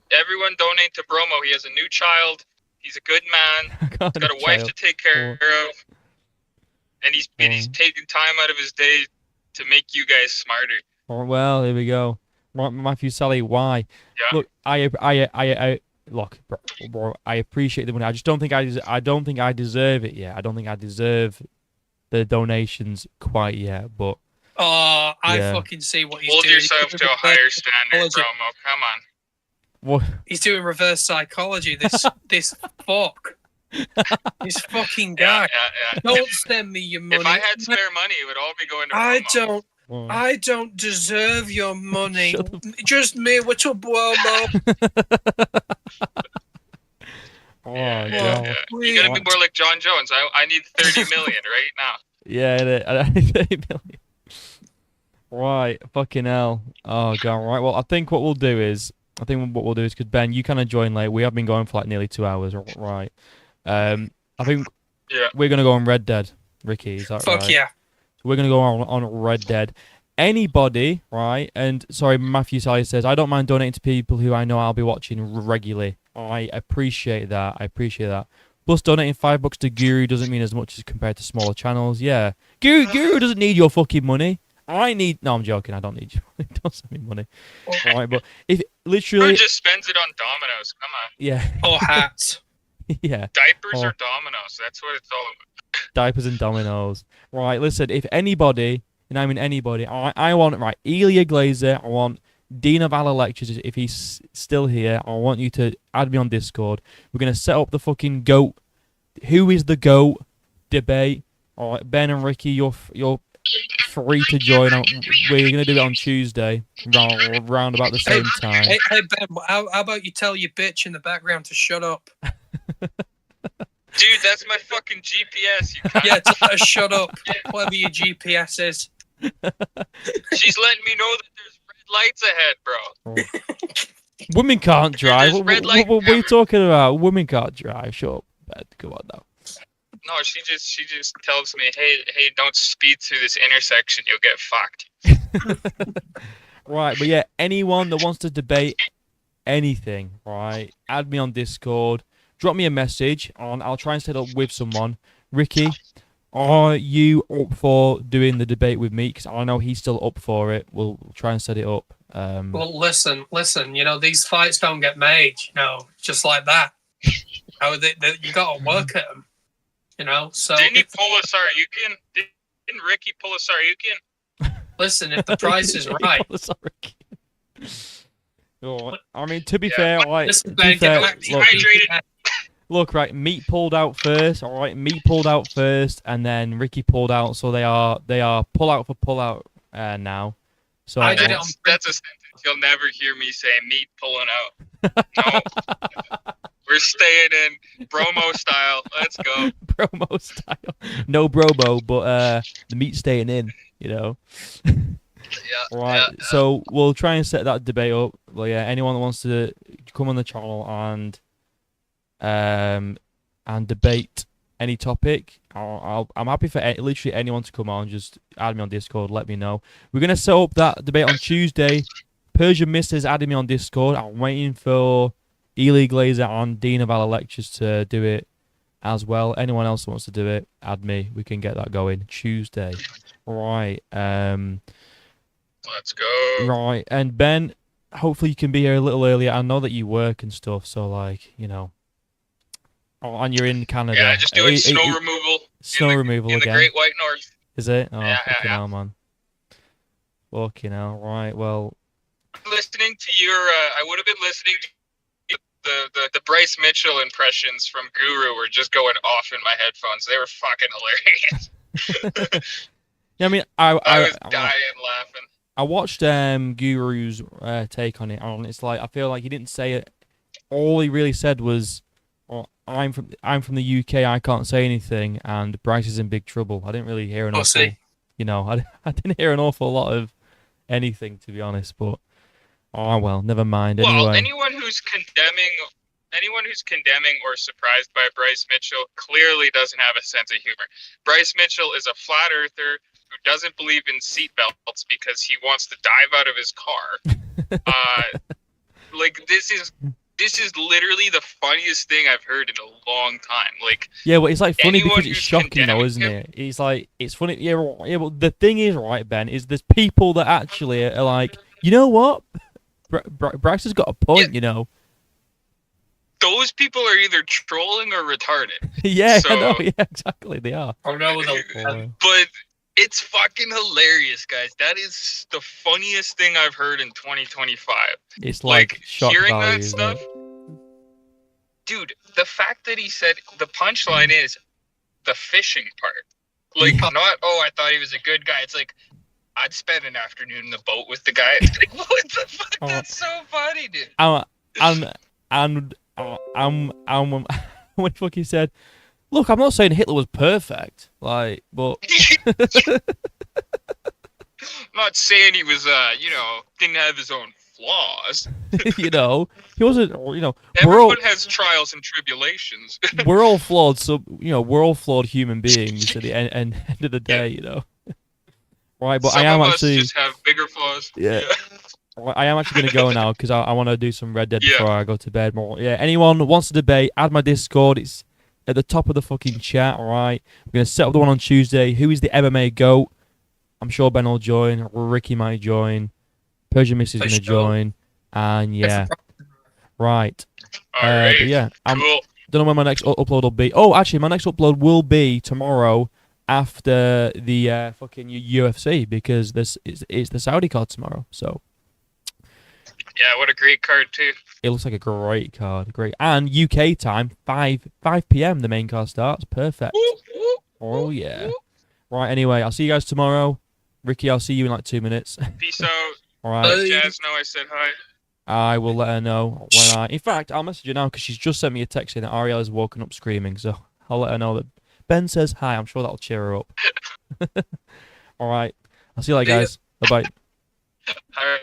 donate to Bromo. He has a new child. He's a good man. He's got a wife to take care of, and he's taking time out of his day to make you guys smarter.
Oh, well, here we go. Matthew Sally, why?
Yeah.
Look, bro, I appreciate the money. I just don't think I deserve it yet. I don't think I deserve the donations quite yet. But
I fucking see what he's
doing.
Hold
yourself to a higher standard, Bromo. Come on.
What?
He's doing reverse psychology. This fuck. This fucking guy.
Yeah.
Don't send me your money.
If I had spare money, it would all be going to Bromo.
Right.
I don't deserve your money.
Shut
Just me with a blow.
Oh,
Yeah,
God.
yeah. You gotta be more like John Jones. I need 30 million right now.
Yeah, it is. Right, fucking hell. Oh, God. Right, well, I think what we'll do is, because Ben, you kind of joined late. We have been going for like nearly 2 hours, right? I think
Yeah.
we're gonna go on Red Dead. Ricky, is that
Fuck
right?
yeah.
So we're gonna go on Red Dead. Anybody, right? And sorry, Matthew Sally says I don't mind donating to people who I know I'll be watching regularly. I appreciate that. Plus, donating $5 to Guru doesn't mean as much as compared to smaller channels. Yeah, Guru doesn't need your fucking money. I need. No, I'm joking. I don't need your money. Don't send me money. All right, but if literally,
Who just spends it on Domino's? Come on.
yeah,
Or hats.
yeah.
Diapers
Oh.
or Domino's? That's what it's all about.
Diapers and dominoes. Right, listen, if anybody, and I mean anybody, I want, right, Elia Glazer, I want Dean of Valor Lectures, if he's still here, I want you to add me on Discord. We're going to set up the fucking GOAT, who is the GOAT debate. All right, Ben and Ricky, you're free to join. We're going to do it on Tuesday, round about the same time.
Hey Ben, how about you tell your bitch in the background to shut up?
Dude, that's my fucking GPS. You
Yeah, tell her to shut up. Whatever your GPS is.
She's letting me know that there's red lights ahead, bro.
Women can't drive.
There's red light
What are you
camera.
talking about? Women can't drive. Shut up, Ben. Come on now.
No, she just tells me, hey, don't speed through this intersection. You'll get fucked.
Right, but yeah, anyone that wants to debate anything, right, add me on Discord. Drop me a message, and I'll try and set up with someone. Ricky, are you up for doing the debate with me? Because I know he's still up for it. We'll try and set it up.
Well, listen. You know, these fights don't get made. You know, just like that. You know, you got to work at them. You know, so
Didn't he pull a Saryukin? Didn't Ricky pull a Saryukin?
listen, if the price is right.
Sorry. Oh, I mean, to be
Yeah,
fair,
but
like,
Listen,
to
Ben,
be fair,
get back to
look,
Hydrated.
look, right, Meat pulled out first. All right, Meat pulled out first, and then Ricky pulled out. So they are pull out for pull out now. So
I did it on
That's a sentence you'll never hear me say. Meat pulling out. No, we're staying in Bromo style. Let's go.
promo style. No bromo, but the Meat staying in. You know.
Yeah.
Right,
yeah.
so we'll try and set that debate up. Well, yeah, anyone that wants to come on the channel and debate any topic, I'm happy for literally anyone to come on. Just add me on Discord, let me know. We're gonna set up that debate on Tuesday. Persian Misters added me on Discord. I'm waiting for Ely Glazer and Dean of Valor Lectures to do it as well. Anyone else that wants to do it, add me. We can get that going Tuesday. Right.
Let's go.
Right, and Ben, hopefully you can be here a little earlier. I know that you work and stuff, so like, you know. Oh, and you're in Canada.
Yeah, just doing snow removal.
Snow removal
in
again.
the Great White North.
Is it? Oh,
Yeah,
fucking
yeah.
hell, man. Fucking hell. Right, well.
Listening to your, I would have been listening to the Bryce Mitchell impressions from Guru were just going off in my headphones. They were fucking hilarious.
Yeah, I mean,
I was dying laughing.
I watched Guru's take on it, and it's like I feel like he didn't say it. All he really said was, well, "I'm from the UK. I can't say anything," and Bryce is in big trouble. I didn't really hear an awful, you know, I didn't hear an awful lot of anything, to be honest. But oh well, never mind. Anyway,
Well, anyone who's condemning or surprised by Bryce Mitchell clearly doesn't have a sense of humor. Bryce Mitchell is a flat earther who doesn't believe in seatbelts because he wants to dive out of his car. Like this is literally the funniest thing I've heard in a long time. Like,
yeah, but it's like funny
anyone
because it's
who's
shocking though,
condemning
isn't
him-
it? It's like it's funny. Yeah, but the thing is, right, Ben, is there's people that actually are like, you know what? Bryce has got a point,
Yeah.
you know.
those people are either trolling or retarded.
Yeah,
So-
I know. Yeah, exactly. They are.
I'll go with
But it's fucking hilarious, guys. That is the funniest thing I've heard in 2025.
It's like shock
hearing
value,
that
isn't
stuff,
it?
dude. The fact that he said the punchline is the fishing part, like
Yeah.
not I thought he was a good guy. It's like I'd spend an afternoon in the boat with the guy. What the fuck?
Oh.
That's so funny, dude.
And when he fucking said, "Look, I'm not saying Hitler was perfect, like, but
I'm not saying he was, didn't have his own flaws.
you know, he wasn't. You know,
Everyone has trials and tribulations.
we're all flawed. So we're all flawed human beings at the end of the day. You know, right? But
Some
I am
of
actually
us just have bigger flaws.
Yeah. I am actually going to go now because I want to do some Red Dead
Yeah.
before I go to bed. More. Yeah, anyone wants to debate, add my Discord. It's at the top of the fucking chat, all right? We're going to set up the one on Tuesday. Who is the MMA GOAT? I'm sure Ben will join. Ricky might join. Persian Miss is
For
going to
sure.
join. And yeah, right.
All right.
But yeah, I
Cool.
don't know when my next upload will be. Oh, actually, my next upload will be tomorrow after the fucking UFC because it's the Saudi card tomorrow. So
Yeah, what a great card, too.
it looks like a great card. Great. And UK time, 5 p.m. the main card starts. Perfect. Oh, yeah. Right, anyway, I'll see you guys tomorrow. Ricky, I'll see you in like 2 minutes.
Peace out.
All right.
Bye.
Jazz know I said hi.
I will let her know when In fact, I'll message her now because she's just sent me a text saying that Ariel is woken up screaming. So I'll let her know that Ben says hi. I'm sure that'll cheer her up. All right. I'll see you later,
See ya.
guys. Bye-bye.
All right.